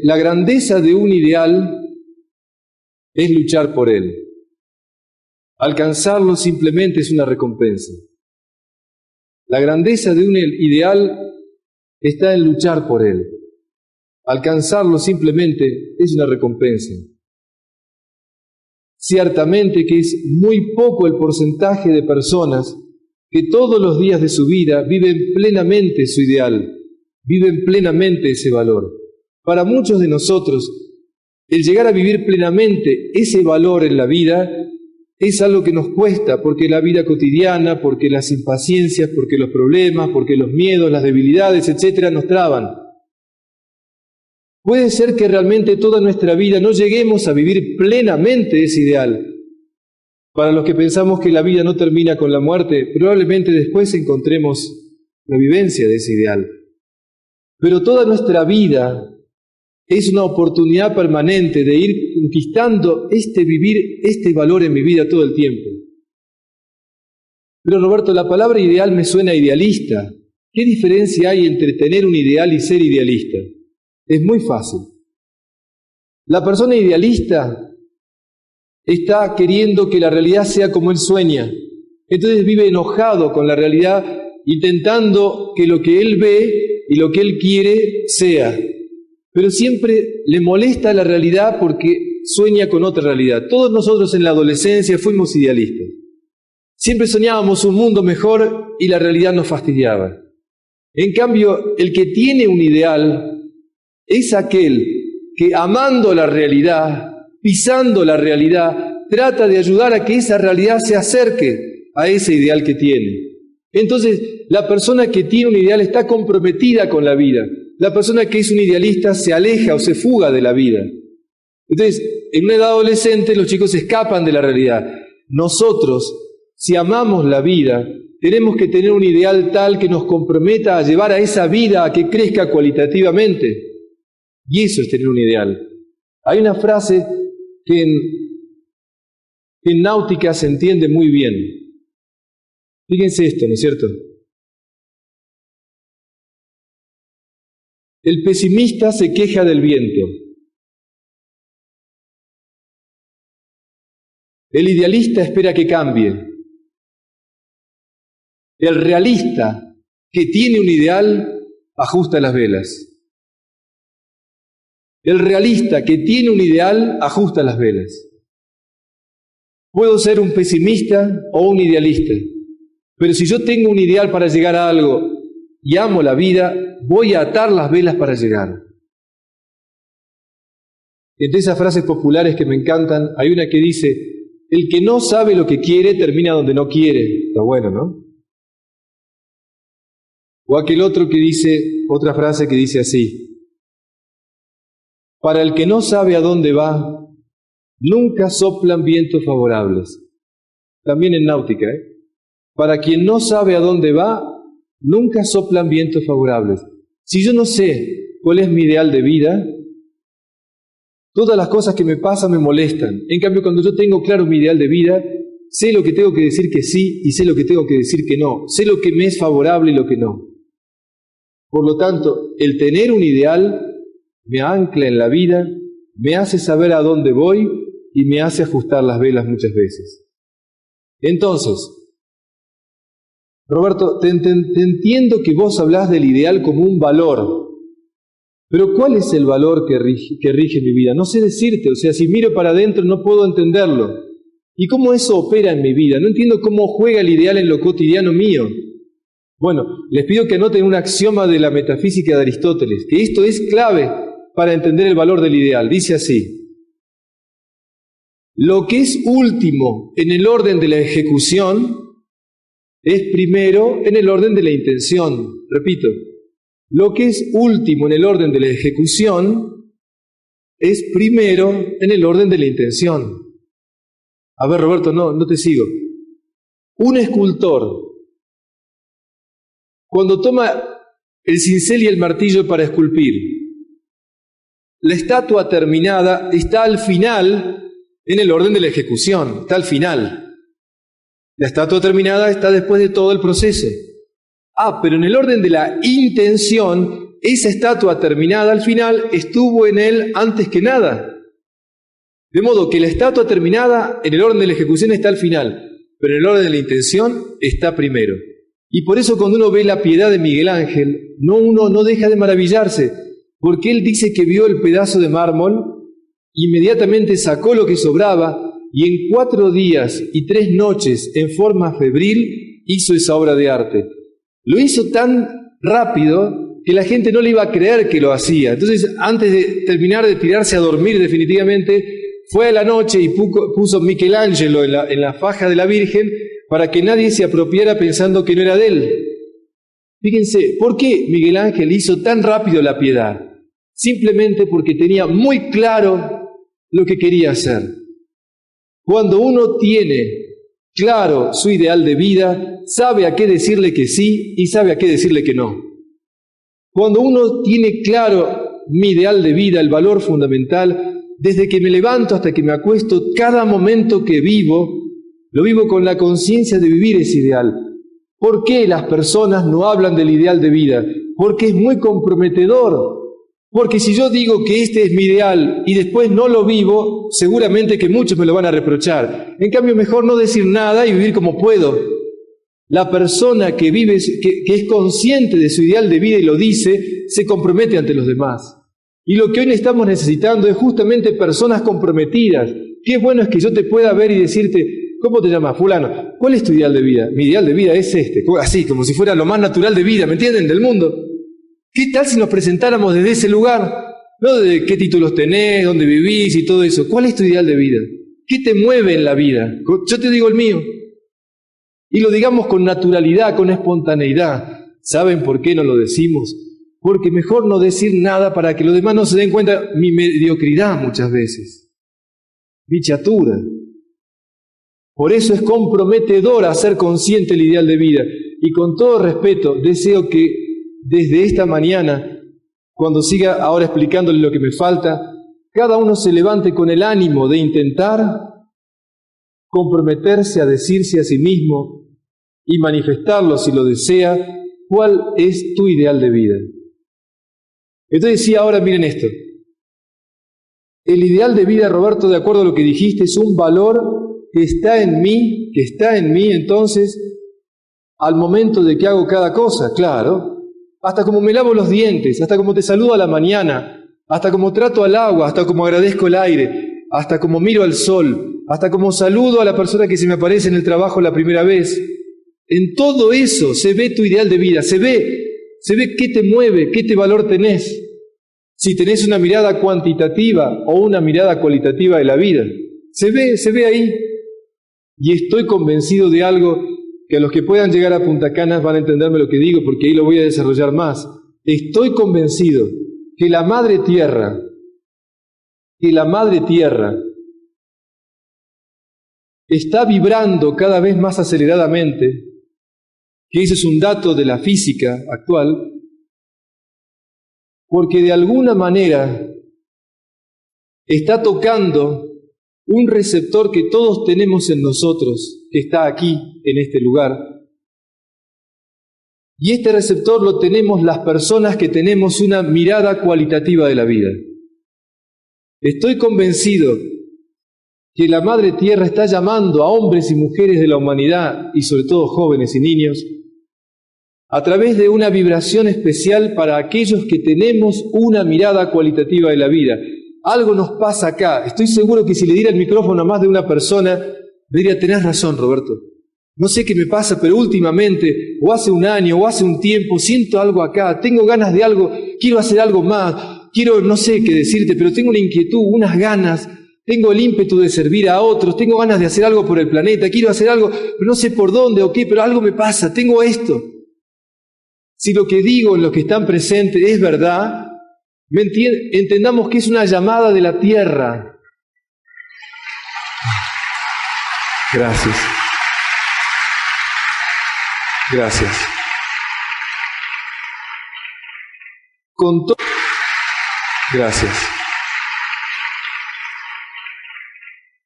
la grandeza de un ideal es luchar por él. Alcanzarlo simplemente es una recompensa. La grandeza de un ideal está en luchar por él. Alcanzarlo simplemente es una recompensa. Ciertamente que es muy poco el porcentaje de personas que todos los días de su vida viven plenamente su ideal, viven plenamente ese valor. Para muchos de nosotros, el llegar a vivir plenamente ese valor en la vida es algo que nos cuesta, porque la vida cotidiana, porque las impaciencias, porque los problemas, porque los miedos, las debilidades, etcétera, nos traban. Puede ser que realmente toda nuestra vida no lleguemos a vivir plenamente ese ideal. Para los que pensamos que la vida no termina con la muerte, probablemente después encontremos la vivencia de ese ideal. Pero toda nuestra vida es una oportunidad permanente de ir conquistando vivir este valor en mi vida todo el tiempo. Pero Roberto, la palabra ideal me suena idealista. ¿Qué diferencia hay entre tener un ideal y ser idealista? Es muy fácil. La persona idealista está queriendo que la realidad sea como él sueña. Entonces vive enojado con la realidad, intentando que lo que él ve y lo que él quiere sea. Pero siempre le molesta la realidad porque sueña con otra realidad. Todos nosotros en la adolescencia fuimos idealistas. Siempre soñábamos un mundo mejor y la realidad nos fastidiaba. En cambio, el que tiene un ideal es aquel que, amando la realidad, pisando la realidad, trata de ayudar a que esa realidad se acerque a ese ideal que tiene. Entonces, la persona que tiene un ideal está comprometida con la vida. La persona que es un idealista se aleja o se fuga de la vida. Entonces, en una edad adolescente los chicos escapan de la realidad. Nosotros, si amamos la vida, tenemos que tener un ideal tal que nos comprometa a llevar a esa vida a que crezca cualitativamente. Y eso es tener un ideal. Hay una frase que en náutica se entiende muy bien. Fíjense esto, ¿no es cierto? El pesimista se queja del viento. El idealista espera que cambie. El realista, que tiene un ideal, ajusta las velas. El realista, que tiene un ideal, ajusta las velas. Puedo ser un pesimista o un idealista, pero si yo tengo un ideal para llegar a algo y amo la vida, voy a atar las velas para llegar. Entre esas frases populares que me encantan, hay una que dice: el que no sabe lo que quiere, termina donde no quiere. Está bueno, ¿no? O aquel otro que dice, otra frase que dice así: para el que no sabe a dónde va, nunca soplan vientos favorables. También en náutica, ¿eh? Para quien no sabe a dónde va, nunca soplan vientos favorables. Si yo no sé cuál es mi ideal de vida, todas las cosas que me pasan me molestan. En cambio, cuando yo tengo claro mi ideal de vida, sé lo que tengo que decir que sí y sé lo que tengo que decir que no. Sé lo que me es favorable y lo que no. Por lo tanto, el tener un ideal me ancla en la vida, me hace saber a dónde voy y me hace ajustar las velas muchas veces. Entonces, Roberto, te entiendo que vos hablás del ideal como un valor, pero ¿cuál es el valor que rige mi vida? No sé decirte, o sea, si miro para adentro no puedo entenderlo. ¿Y cómo eso opera en mi vida? No entiendo cómo juega el ideal en lo cotidiano mío. Bueno, les pido que anoten un axioma de la metafísica de Aristóteles, que esto es clave para entender el valor del ideal. Dice así: lo que es último en el orden de la ejecución es primero en el orden de la intención. Repito, lo que es último en el orden de la ejecución es primero en el orden de la intención. A ver, Roberto, no te sigo. Un escultor, cuando toma el cincel y el martillo para esculpir, la estatua terminada está al final en el orden de la ejecución, está al final. La estatua terminada está después de todo el proceso. Pero en el orden de la intención, esa estatua terminada al final estuvo en él antes que nada. De modo que la estatua terminada en el orden de la ejecución está al final, pero en el orden de la intención está primero. Y por eso cuando uno ve la piedad de Miguel Ángel, uno no deja de maravillarse, porque él dice que vio el pedazo de mármol, inmediatamente sacó lo que sobraba y en 4 días y 3 noches, en forma febril, hizo esa obra de arte. Lo hizo tan rápido que la gente no le iba a creer que lo hacía. Entonces, antes de terminar de tirarse a dormir definitivamente, fue a la noche y puso Michelangelo en la faja de la Virgen para que nadie se apropiara pensando que no era de él. Fíjense, ¿por qué Miguel Ángel hizo tan rápido la piedad? Simplemente porque tenía muy claro lo que quería hacer. Cuando uno tiene claro su ideal de vida, sabe a qué decirle que sí y sabe a qué decirle que no. Cuando uno tiene claro mi ideal de vida, el valor fundamental, desde que me levanto hasta que me acuesto, cada momento que vivo, lo vivo con la conciencia de vivir ese ideal. ¿Por qué las personas no hablan del ideal de vida? Porque es muy comprometedor. Porque si yo digo que este es mi ideal y después no lo vivo, seguramente que muchos me lo van a reprochar. En cambio, mejor no decir nada y vivir como puedo. La persona que vive, que es consciente de su ideal de vida y lo dice, se compromete ante los demás. Y lo que hoy estamos necesitando es justamente personas comprometidas. Qué bueno es que yo te pueda ver y decirte, ¿cómo te llamas? Fulano. ¿Cuál es tu ideal de vida? Mi ideal de vida es este. Así, como si fuera lo más natural de vida, ¿me entienden? Del mundo. ¿Qué tal si nos presentáramos desde ese lugar? No de qué títulos tenés, dónde vivís y todo eso. ¿Cuál es tu ideal de vida? ¿Qué te mueve en la vida? Yo te digo el mío. Y lo digamos con naturalidad, con espontaneidad. ¿Saben por qué no lo decimos? Porque mejor no decir nada para que los demás no se den cuenta mi mediocridad muchas veces. Mi chatura. Por eso es comprometedor hacer consciente el ideal de vida. Y con todo respeto, deseo que desde esta mañana, cuando siga ahora explicándole lo que me falta, cada uno se levante con el ánimo de intentar comprometerse a decirse a sí mismo y manifestarlo si lo desea, cuál es tu ideal de vida. Entonces sí, ahora miren esto. El ideal de vida, Roberto, de acuerdo a lo que dijiste, es un valor que está en mí, entonces, al momento de que hago cada cosa, claro. Hasta como me lavo los dientes, hasta como te saludo a la mañana, hasta como trato al agua, hasta como agradezco el aire, hasta como miro al sol, hasta como saludo a la persona que se me aparece en el trabajo la primera vez. En todo eso se ve tu ideal de vida, se ve qué te mueve, qué valor tenés. Si tenés una mirada cuantitativa o una mirada cualitativa de la vida, se ve ahí. Y estoy convencido de algo que a los que puedan llegar a Punta Canas van a entenderme lo que digo, porque ahí lo voy a desarrollar más. Estoy convencido que la Madre Tierra está vibrando cada vez más aceleradamente, que ese es un dato de la física actual, porque de alguna manera está tocando un receptor que todos tenemos en nosotros, que está aquí, en este lugar. Y este receptor lo tenemos las personas que tenemos una mirada cualitativa de la vida. Estoy convencido que la Madre Tierra está llamando a hombres y mujeres de la humanidad, y sobre todo jóvenes y niños, a través de una vibración especial para aquellos que tenemos una mirada cualitativa de la vida. Algo nos pasa acá. Estoy seguro que si le diera el micrófono a más de una persona, me diría, tenés razón, Roberto. No sé qué me pasa, pero últimamente, o hace un año, o hace un tiempo, siento algo acá, tengo ganas de algo, quiero hacer algo más, quiero, no sé qué decirte, pero tengo una inquietud, unas ganas, tengo el ímpetu de servir a otros, tengo ganas de hacer algo por el planeta, quiero hacer algo, pero no sé por dónde o qué, pero algo me pasa, tengo esto. Si lo que digo en los que están presentes es verdad, entendamos que es una llamada de la tierra. Gracias. Gracias. Gracias.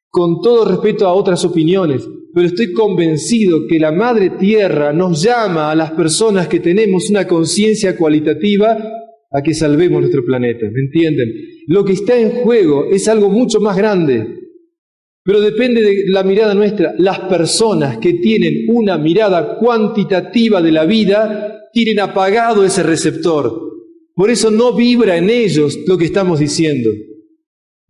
Con todo respeto a otras opiniones, pero estoy convencido que la Madre Tierra nos llama a las personas que tenemos una conciencia cualitativa a que salvemos nuestro planeta, ¿me entienden? Lo que está en juego es algo mucho más grande, pero depende de la mirada nuestra. Las personas que tienen una mirada cuantitativa de la vida tienen apagado ese receptor. Por eso no vibra en ellos lo que estamos diciendo.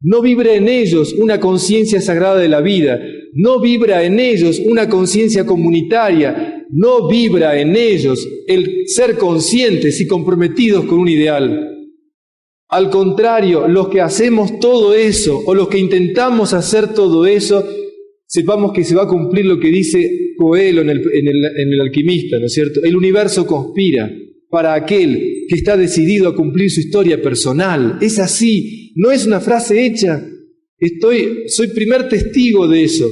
No vibra en ellos una conciencia sagrada de la vida. No vibra en ellos una conciencia comunitaria. No vibra en ellos el ser conscientes y comprometidos con un ideal. Al contrario, los que hacemos todo eso, o los que intentamos hacer todo eso, sepamos que se va a cumplir lo que dice Coelho en el Alquimista, ¿no es cierto? El universo conspira para aquel que está decidido a cumplir su historia personal. Es así, no es una frase hecha. Soy primer testigo de eso.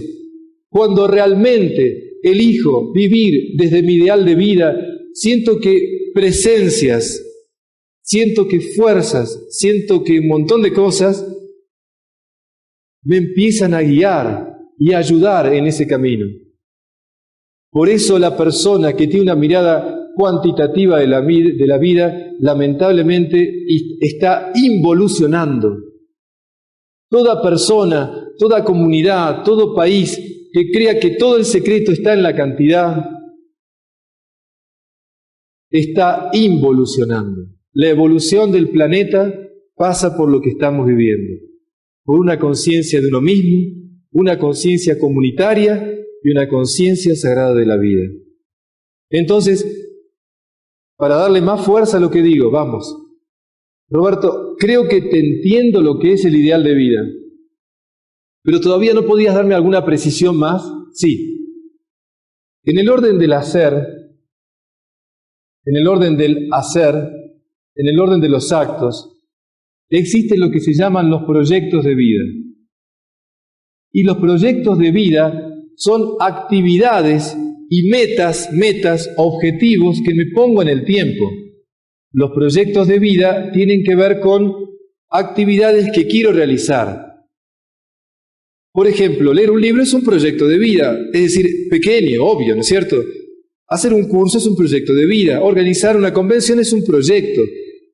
Cuando realmente elijo vivir desde mi ideal de vida, siento que presencias, siento que fuerzas, siento que un montón de cosas me empiezan a guiar y a ayudar en ese camino. Por eso la persona que tiene una mirada cuantitativa de la vida, lamentablemente está involucionando. Toda persona, toda comunidad, todo país que crea que todo el secreto está en la cantidad, está involucionando. La evolución del planeta pasa por lo que estamos viviendo, por una conciencia de uno mismo, una conciencia comunitaria y una conciencia sagrada de la vida. Entonces, para darle más fuerza a lo que digo, vamos. Roberto, creo que te entiendo lo que es el ideal de vida, pero todavía no podías darme alguna precisión más. Sí. En el orden del hacer, en el orden de los actos, existen lo que se llaman los proyectos de vida. Y los proyectos de vida son actividades y metas, objetivos que me pongo en el tiempo. Los proyectos de vida tienen que ver con actividades que quiero realizar. Por ejemplo, leer un libro es un proyecto de vida, es decir, pequeño, obvio, ¿no es cierto? Hacer un curso es un proyecto de vida, organizar una convención es un proyecto.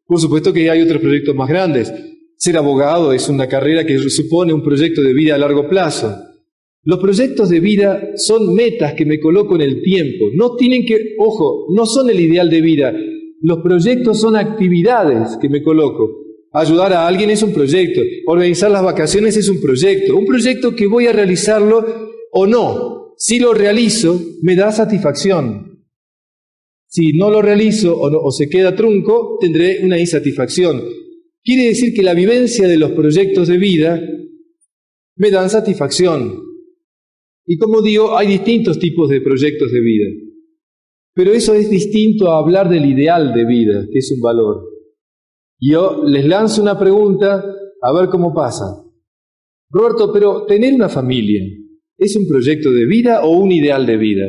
Por supuesto que hay otros proyectos más grandes. Ser abogado es una carrera que supone un proyecto de vida a largo plazo. Los proyectos de vida son metas que me coloco en el tiempo. No son el ideal de vida. Los proyectos son actividades que me coloco. Ayudar a alguien es un proyecto. Organizar las vacaciones es un proyecto. Un proyecto que voy a realizarlo o no. Si lo realizo, me da satisfacción. Si no lo realizo o se queda trunco, tendré una insatisfacción. Quiere decir que la vivencia de los proyectos de vida me dan satisfacción. Y como digo, hay distintos tipos de proyectos de vida. Pero eso es distinto a hablar del ideal de vida, que es un valor. Yo les lanzo una pregunta, a ver cómo pasa. Roberto, pero tener una familia, ¿es un proyecto de vida o un ideal de vida?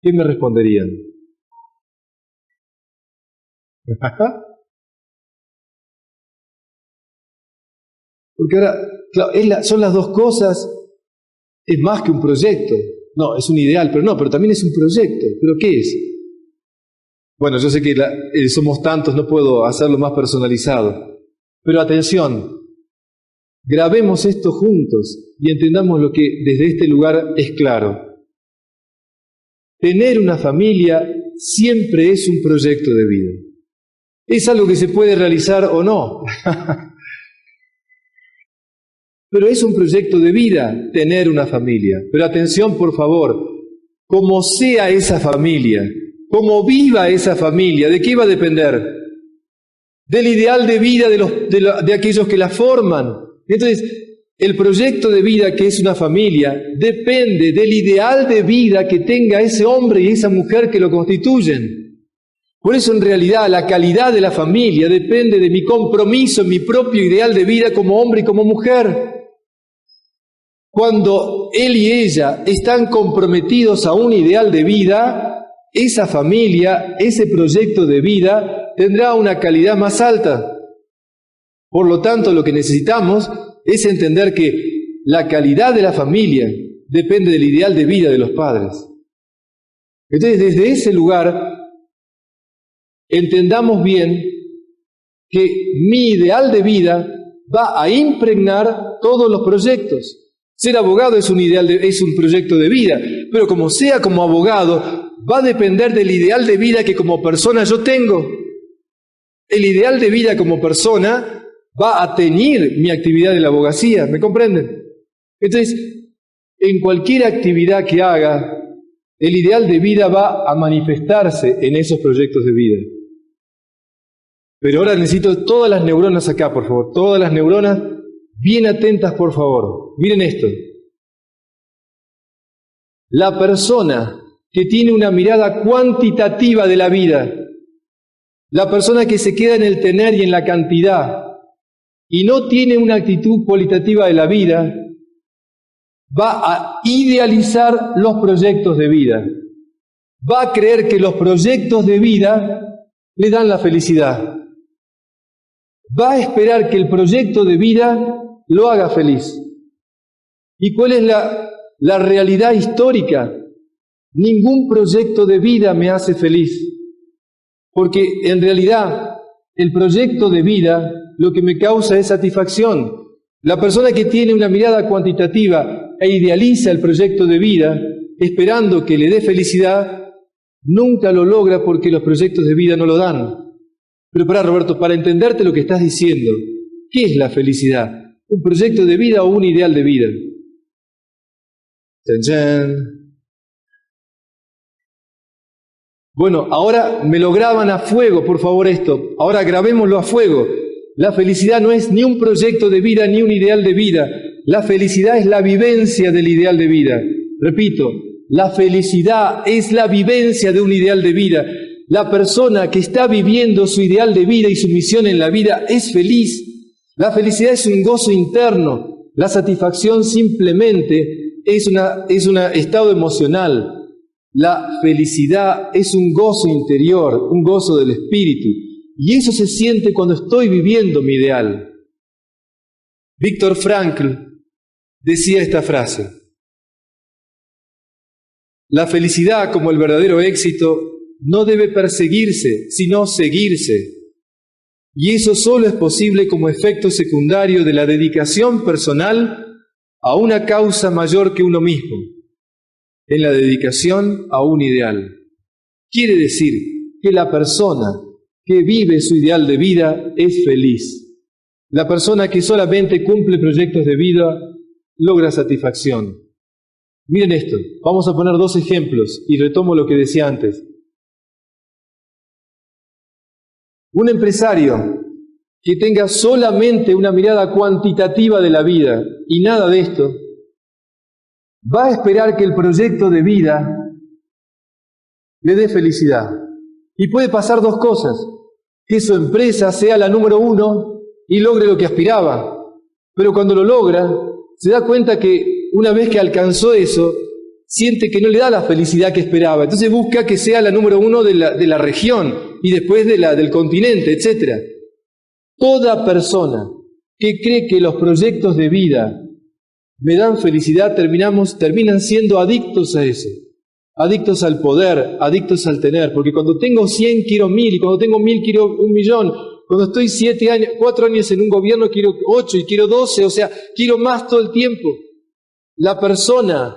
¿Qué me responderían? Porque ahora, claro, son las dos cosas. Es más que un proyecto. No, es un ideal, pero también es un proyecto. ¿Pero qué es? Bueno, yo sé que somos tantos, no puedo hacerlo más personalizado. Pero atención, grabemos esto juntos y entendamos lo que desde este lugar es claro. Tener una familia siempre es un proyecto de vida. Es algo que se puede realizar o no. Pero es un proyecto de vida tener una familia. Pero atención, por favor, como sea esa familia, como viva esa familia, ¿de qué va a depender? Del ideal de vida de aquellos que la forman. Entonces, el proyecto de vida que es una familia depende del ideal de vida que tenga ese hombre y esa mujer que lo constituyen. Por eso, en realidad, la calidad de la familia depende de mi compromiso, mi propio ideal de vida como hombre y como mujer. Cuando él y ella están comprometidos a un ideal de vida, esa familia, ese proyecto de vida, tendrá una calidad más alta. Por lo tanto, lo que necesitamos es entender que la calidad de la familia depende del ideal de vida de los padres. Entonces, desde ese lugar, entendamos bien que mi ideal de vida va a impregnar todos los proyectos. Ser abogado es un proyecto de vida, pero como sea como abogado, va a depender del ideal de vida que como persona yo tengo. El ideal de vida como persona va a teñir mi actividad de la abogacía, ¿me comprenden? Entonces, en cualquier actividad que haga, el ideal de vida va a manifestarse en esos proyectos de vida. Pero ahora necesito todas las neuronas acá, por favor, todas las neuronas bien atentas, por favor. Miren esto. La persona que tiene una mirada cuantitativa de la vida, la persona que se queda en el tener y en la cantidad, y no tiene una actitud cualitativa de la vida, va a idealizar los proyectos de vida. Va a creer que los proyectos de vida le dan la felicidad. Va a esperar que el proyecto de vida lo haga feliz. ¿Y cuál es la realidad histórica? Ningún proyecto de vida me hace feliz. Porque en realidad el proyecto de vida lo que me causa es satisfacción. La persona que tiene una mirada cuantitativa e idealiza el proyecto de vida, esperando que le dé felicidad, nunca lo logra porque los proyectos de vida no lo dan. Pero pará, Roberto, para entenderte lo que estás diciendo, ¿qué es la felicidad? ¿Un proyecto de vida o un ideal de vida? ¡Chan, chan! Bueno, ahora me lo graban a fuego, por favor, esto. Ahora grabémoslo a fuego. La felicidad no es ni un proyecto de vida ni un ideal de vida. La felicidad es la vivencia del ideal de vida. Repito, la felicidad es la vivencia de un ideal de vida. La persona que está viviendo su ideal de vida y su misión en la vida es feliz. La felicidad es un gozo interno. La satisfacción simplemente es un estado emocional. La felicidad es un gozo interior, un gozo del espíritu. Y eso se siente cuando estoy viviendo mi ideal. Viktor Frankl decía esta frase: la felicidad, como el verdadero éxito, no debe perseguirse, sino seguirse. Y eso solo es posible como efecto secundario de la dedicación personal a una causa mayor que uno mismo, en la dedicación a un ideal. Quiere decir que la persona que vive su ideal de vida es feliz. La persona que solamente cumple proyectos de vida logra satisfacción. Miren esto, vamos a poner dos ejemplos y retomo lo que decía antes. Un empresario que tenga solamente una mirada cuantitativa de la vida y nada de esto, va a esperar que el proyecto de vida le dé felicidad. Y puede pasar dos cosas: que su empresa sea la número 1 y logre lo que aspiraba. Pero cuando lo logra, se da cuenta que una vez que alcanzó eso, siente que no le da la felicidad que esperaba. Entonces busca que sea la número 1 de la región y después del continente, etc. Toda persona que cree que los proyectos de vida me dan felicidad, terminan siendo adictos a eso. Adictos al poder, adictos al tener. Porque cuando tengo 100 quiero 1000, y cuando tengo 1000 quiero 1.000.000. Cuando estoy 4 años en un gobierno quiero 8 y quiero 12, o sea, quiero más todo el tiempo. La persona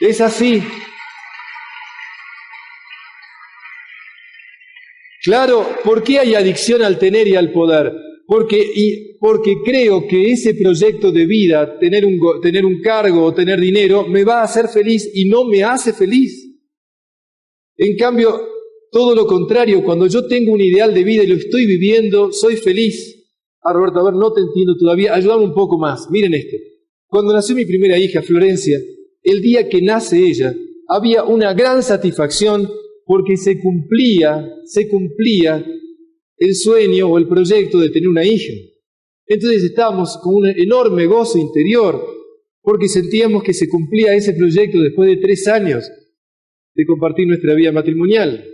es así. Claro, ¿por qué hay adicción al tener y al poder? Porque creo que ese proyecto de vida, tener un cargo o tener dinero, me va a hacer feliz y no me hace feliz. En cambio, todo lo contrario, cuando yo tengo un ideal de vida y lo estoy viviendo, soy feliz. Roberto, a ver, no te entiendo todavía, ayúdame un poco más. Miren esto. Cuando nació mi primera hija, Florencia, el día que nace ella, había una gran satisfacción porque se cumplía el sueño o el proyecto de tener una hija. Entonces estábamos con un enorme gozo interior porque sentíamos que se cumplía ese proyecto después de 3 años de compartir nuestra vida matrimonial.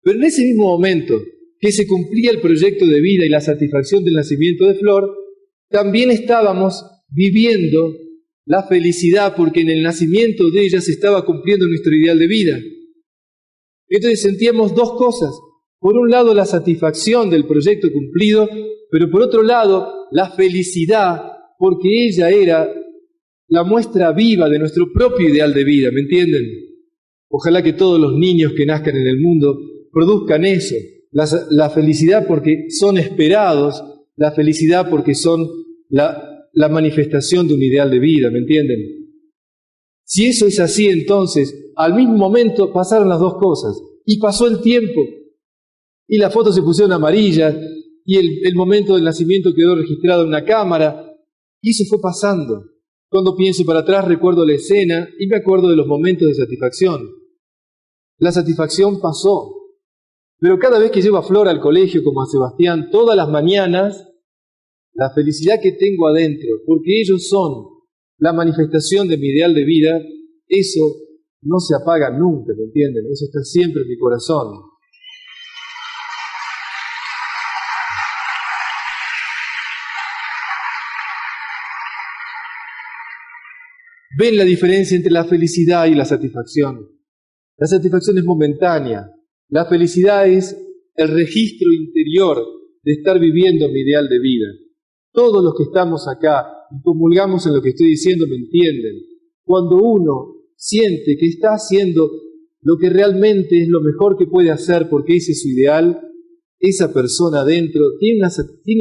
Pero en ese mismo momento que se cumplía el proyecto de vida y la satisfacción del nacimiento de Flor, también estábamos viviendo la felicidad porque en el nacimiento de ella se estaba cumpliendo nuestro ideal de vida. Entonces sentíamos 2 cosas. Por un lado, la satisfacción del proyecto cumplido, pero por otro lado, la felicidad porque ella era la muestra viva de nuestro propio ideal de vida, ¿me entienden? Ojalá que todos los niños que nazcan en el mundo produzcan eso, la felicidad porque son esperados, la felicidad porque son la manifestación de un ideal de vida, ¿me entienden? Si eso es así, entonces, al mismo momento pasaron las 2 cosas, y pasó el tiempo, y las fotos se pusieron amarillas, y el momento del nacimiento quedó registrado en una cámara, y eso fue pasando. Cuando pienso para atrás recuerdo la escena y me acuerdo de los momentos de satisfacción. La satisfacción pasó. Pero cada vez que llevo a Flor al colegio como a Sebastián, todas las mañanas, la felicidad que tengo adentro, porque ellos son la manifestación de mi ideal de vida, eso no se apaga nunca, ¿me entienden? Eso está siempre en mi corazón. ¿Ven la diferencia entre la felicidad y la satisfacción? La satisfacción es momentánea. La felicidad es el registro interior de estar viviendo mi ideal de vida. Todos los que estamos acá y comulgamos en lo que estoy diciendo me entienden. Cuando uno siente que está haciendo lo que realmente es lo mejor que puede hacer porque ese es su ideal, esa persona adentro tiene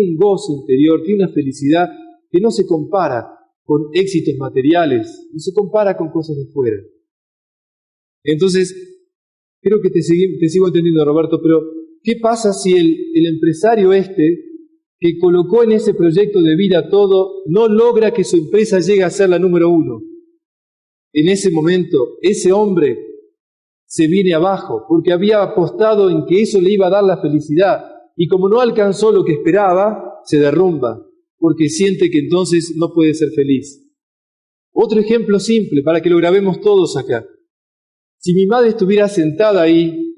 un gozo interior, tiene una felicidad que no se compara con éxitos materiales, no se compara con cosas de fuera. Entonces, creo que te sigo entendiendo, Roberto, pero ¿qué pasa si el empresario que colocó en ese proyecto de vida todo, no logra que su empresa llegue a ser la número 1? En ese momento, ese hombre se viene abajo, porque había apostado en que eso le iba a dar la felicidad, y como no alcanzó lo que esperaba, se derrumba, porque siente que entonces no puede ser feliz. Otro ejemplo simple, para que lo grabemos todos acá. Si mi madre estuviera sentada ahí,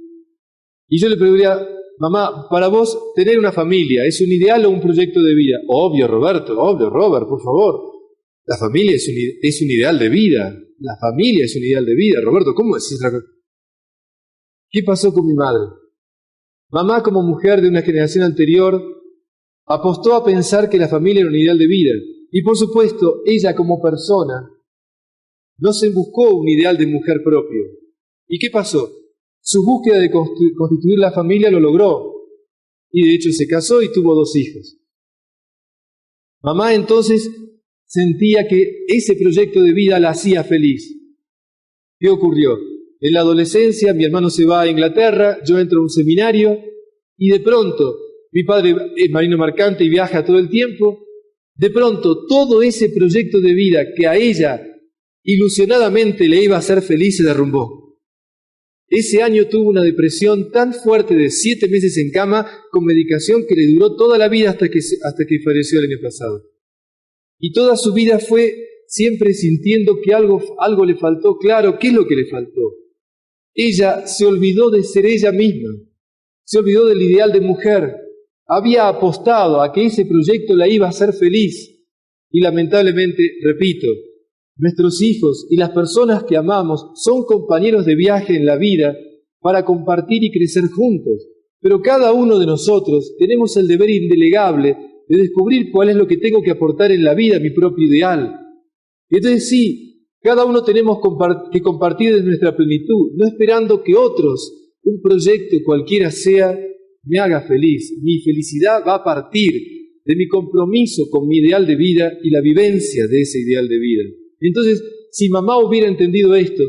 y yo le preguntaría, mamá, para vos tener una familia, ¿es un ideal o un proyecto de vida? Obvio, Roberto, obvio, Robert, por favor. La familia es un ideal de vida. La familia es un ideal de vida. Roberto, ¿cómo decís la cosa? ¿Qué pasó con mi madre? Mamá, como mujer de una generación anterior, apostó a pensar que la familia era un ideal de vida. Y por supuesto, ella como persona no se buscó un ideal de mujer propio. ¿Y qué pasó? Su búsqueda de constituir la familia lo logró. Y de hecho se casó y tuvo 2 hijos. Mamá entonces sentía que ese proyecto de vida la hacía feliz. ¿Qué ocurrió? En la adolescencia mi hermano se va a Inglaterra, yo entro a un seminario y de pronto, mi padre es marino mercante y viaja todo el tiempo, de pronto todo ese proyecto de vida que a ella ilusionadamente le iba a hacer feliz se derrumbó. Ese año tuvo una depresión tan fuerte de 7 meses en cama con medicación que le duró toda la vida hasta que falleció el año pasado. Y toda su vida fue siempre sintiendo que algo le faltó. Claro, ¿qué es lo que le faltó? Ella se olvidó de ser ella misma, se olvidó del ideal de mujer, había apostado a que ese proyecto la iba a hacer feliz. Y lamentablemente, repito, nuestros hijos y las personas que amamos son compañeros de viaje en la vida para compartir y crecer juntos. Pero cada uno de nosotros tenemos el deber indelegable de descubrir cuál es lo que tengo que aportar en la vida, mi propio ideal. Y entonces sí, cada uno tenemos que compartir desde nuestra plenitud, no esperando que otros un proyecto cualquiera sea, me haga feliz. Mi felicidad va a partir de mi compromiso con mi ideal de vida y la vivencia de ese ideal de vida. Entonces, si mamá hubiera entendido esto,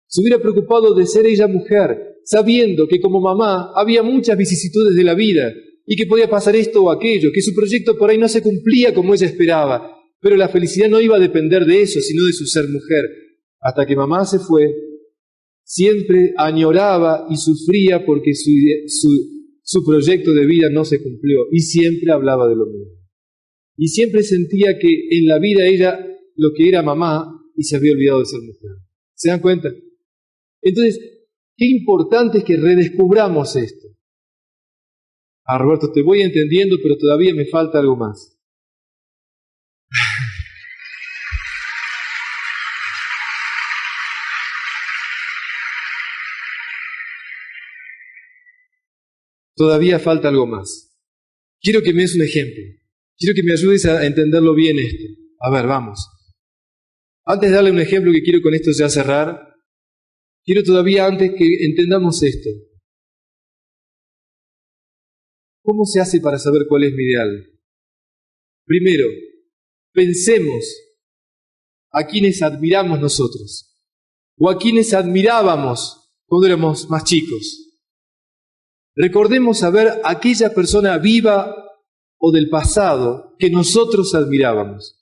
se hubiera preocupado de ser ella mujer, sabiendo que como mamá había muchas vicisitudes de la vida y que podía pasar esto o aquello, que su proyecto por ahí no se cumplía como ella esperaba, pero la felicidad no iba a depender de eso, sino de su ser mujer. Hasta que mamá se fue, siempre añoraba y sufría porque su proyecto de vida no se cumplió, y siempre hablaba de lo mismo. Y siempre sentía que en la vida ella lo que era mamá y se había olvidado de ser mujer. ¿Se dan cuenta? Entonces, qué importante es que redescubramos esto. Roberto, te voy entendiendo, pero todavía me falta algo más. Todavía falta algo más. Quiero que me des un ejemplo. Quiero que me ayudes a entenderlo bien esto. A ver, vamos. Antes de darle un ejemplo que quiero con esto ya cerrar, quiero todavía antes que entendamos esto. ¿Cómo se hace para saber cuál es mi ideal? Primero, pensemos a quienes admiramos nosotros, o a quienes admirábamos cuando éramos más chicos. Recordemos a ver aquella persona viva o del pasado que nosotros admirábamos.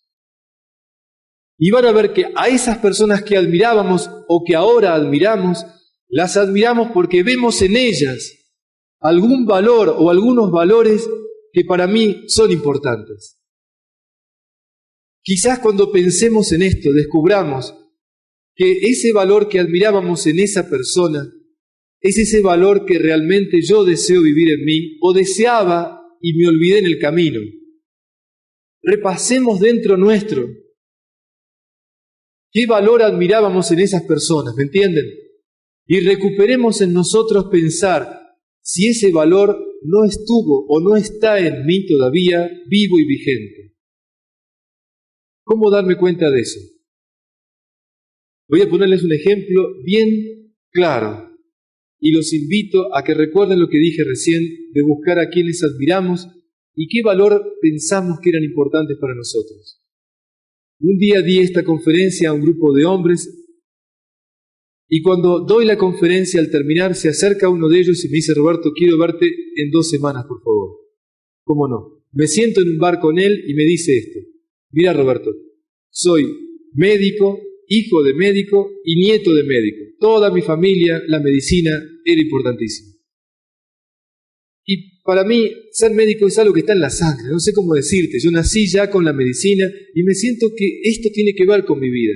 Y van a ver que a esas personas que admirábamos o que ahora admiramos, las admiramos porque vemos en ellas algún valor o algunos valores que para mí son importantes. Quizás cuando pensemos en esto descubramos que ese valor que admirábamos en esa persona es ese valor que realmente yo deseo vivir en mí o deseaba y me olvidé en el camino. Repasemos dentro nuestro qué valor admirábamos en esas personas, ¿me entienden? Y recuperemos en nosotros pensar si ese valor no estuvo o no está en mí todavía vivo y vigente. ¿Cómo darme cuenta de eso? Voy a ponerles un ejemplo bien claro y los invito a que recuerden lo que dije recién de buscar a quienes admiramos y qué valor pensamos que eran importantes para nosotros. Un día di esta conferencia a un grupo de hombres y cuando doy la conferencia al terminar se acerca uno de ellos y me dice: Roberto, quiero verte en 2 semanas, por favor. ¿Cómo no? Me siento en un bar con él y me dice esto: mira, Roberto, soy médico, hijo de médico y nieto de médico. Toda mi familia, la medicina era importantísima. Y para mí, ser médico es algo que está en la sangre, no sé cómo decirte. Yo nací ya con la medicina y me siento que esto tiene que ver con mi vida.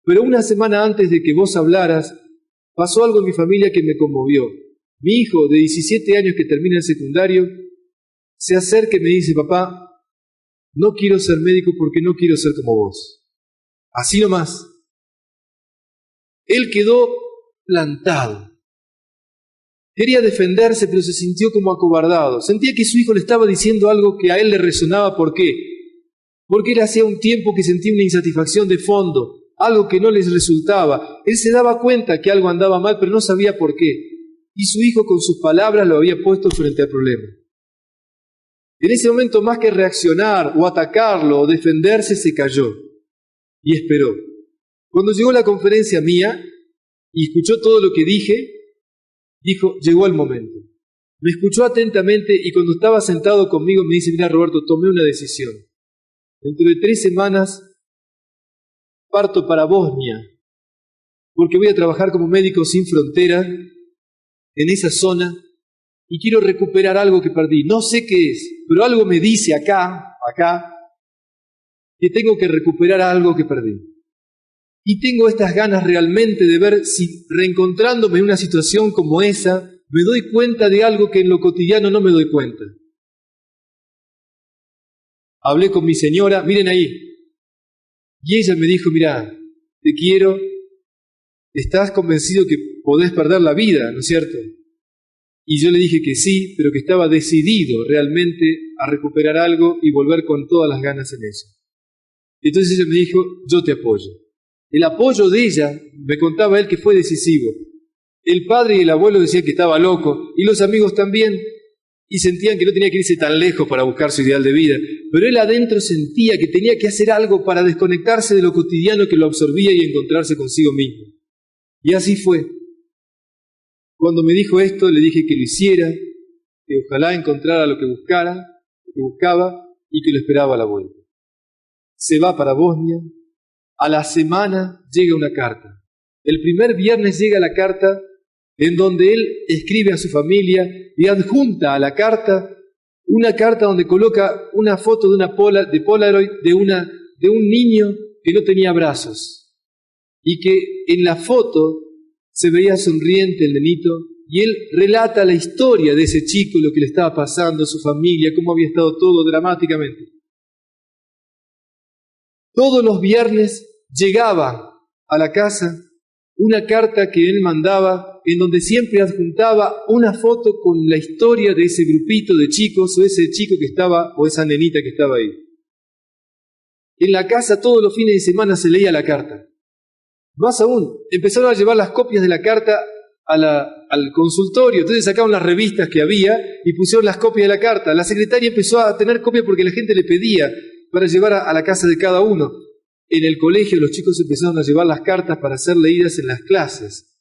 Pero una semana antes de que vos hablaras, pasó algo en mi familia que me conmovió. Mi hijo de 17 años que termina el secundario se acerca y me dice: papá, no quiero ser médico porque no quiero ser como vos. Así nomás. Él quedó plantado. Quería defenderse, pero se sintió como acobardado. Sentía que su hijo le estaba diciendo algo que a él le resonaba. ¿Por qué? Porque él hacía un tiempo que sentía una insatisfacción de fondo, algo que no les resultaba. Él se daba cuenta que algo andaba mal, pero no sabía por qué. Y su hijo con sus palabras lo había puesto frente al problema. En ese momento, más que reaccionar o atacarlo o defenderse, se cayó y esperó. Cuando llegó la conferencia mía y escuchó todo lo que dije, dijo: llegó el momento. Me escuchó atentamente y cuando estaba sentado conmigo me dice: mira, Roberto, tomé una decisión. Dentro de 3 semanas parto para Bosnia, porque voy a trabajar como médico sin frontera en esa zona y quiero recuperar algo que perdí. No sé qué es, pero algo me dice acá, que tengo que recuperar algo que perdí. Y tengo estas ganas realmente de ver si reencontrándome en una situación como esa, me doy cuenta de algo que en lo cotidiano no me doy cuenta. Hablé con mi señora, miren ahí, y ella me dijo: mira, te quiero, estás convencido que podés perder la vida, ¿no es cierto? Y yo le dije que sí, pero que estaba decidido realmente a recuperar algo y volver con todas las ganas en eso. Entonces ella me dijo: yo te apoyo. El apoyo de ella, me contaba él, que fue decisivo. El padre y el abuelo decían que estaba loco, y los amigos también, y sentían que no tenía que irse tan lejos para buscar su ideal de vida, pero él adentro sentía que tenía que hacer algo para desconectarse de lo cotidiano que lo absorbía y encontrarse consigo mismo. Y así fue. Cuando me dijo esto, le dije que lo hiciera, que ojalá encontrara lo que buscaba y que lo esperaba a la vuelta. Se va para Bosnia, a la semana llega una carta. El primer viernes llega la carta en donde él escribe a su familia y adjunta a la carta una carta donde coloca una foto de Polaroid de un niño que no tenía brazos y que en la foto se veía sonriente el nenito y él relata la historia de ese chico, lo que le estaba pasando, su familia, cómo había estado todo dramáticamente. Todos los viernes llegaba a la casa una carta que él mandaba en donde siempre adjuntaba una foto con la historia de ese grupito de chicos o ese chico que estaba o esa nenita que estaba ahí. En la casa todos los fines de semana se leía la carta. Más aún, empezaron a llevar las copias de la carta al consultorio, entonces sacaron las revistas que había y pusieron las copias de la carta. La secretaria empezó a tener copias porque la gente le pedía para llevar a la casa de cada uno. En el colegio los chicos empezaron a llevar las cartas para ser leídas en las clases.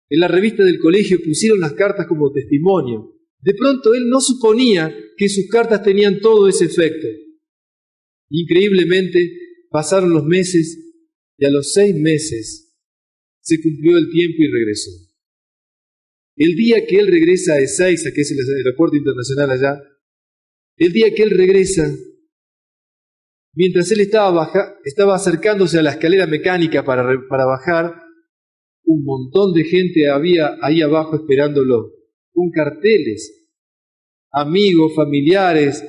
En la revista del colegio pusieron las cartas como testimonio. De pronto él no suponía que sus cartas tenían todo ese efecto. Increíblemente pasaron los meses y a los 6 meses se cumplió el tiempo y regresó. El día que él regresa a Ezeiza, que es el aeropuerto internacional allá, el día que él regresa, mientras él estaba acercándose a la escalera mecánica para bajar, un montón de gente había ahí abajo esperándolo, con carteles, amigos, familiares,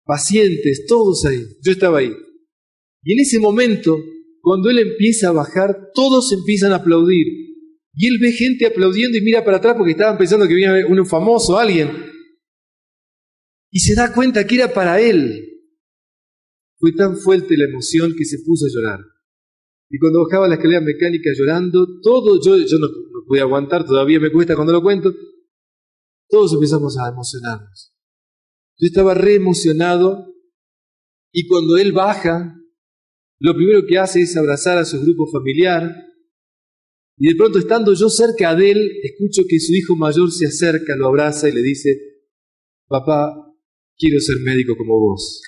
pacientes, todos ahí. Yo estaba ahí. Y en ese momento, cuando él empieza a bajar, todos empiezan a aplaudir. Y él ve gente aplaudiendo y mira para atrás porque estaban pensando que venía un famoso, alguien. Y se da cuenta que era para él. Fue tan fuerte la emoción que se puso a llorar. Y cuando bajaba la escalera mecánica llorando, yo no podía aguantar, todavía me cuesta cuando lo cuento, todos empezamos a emocionarnos. Yo estaba re emocionado y cuando él baja, lo primero que hace es abrazar a su grupo familiar y de pronto estando yo cerca de él, escucho que su hijo mayor se acerca, lo abraza y le dice: papá, quiero ser médico como vos.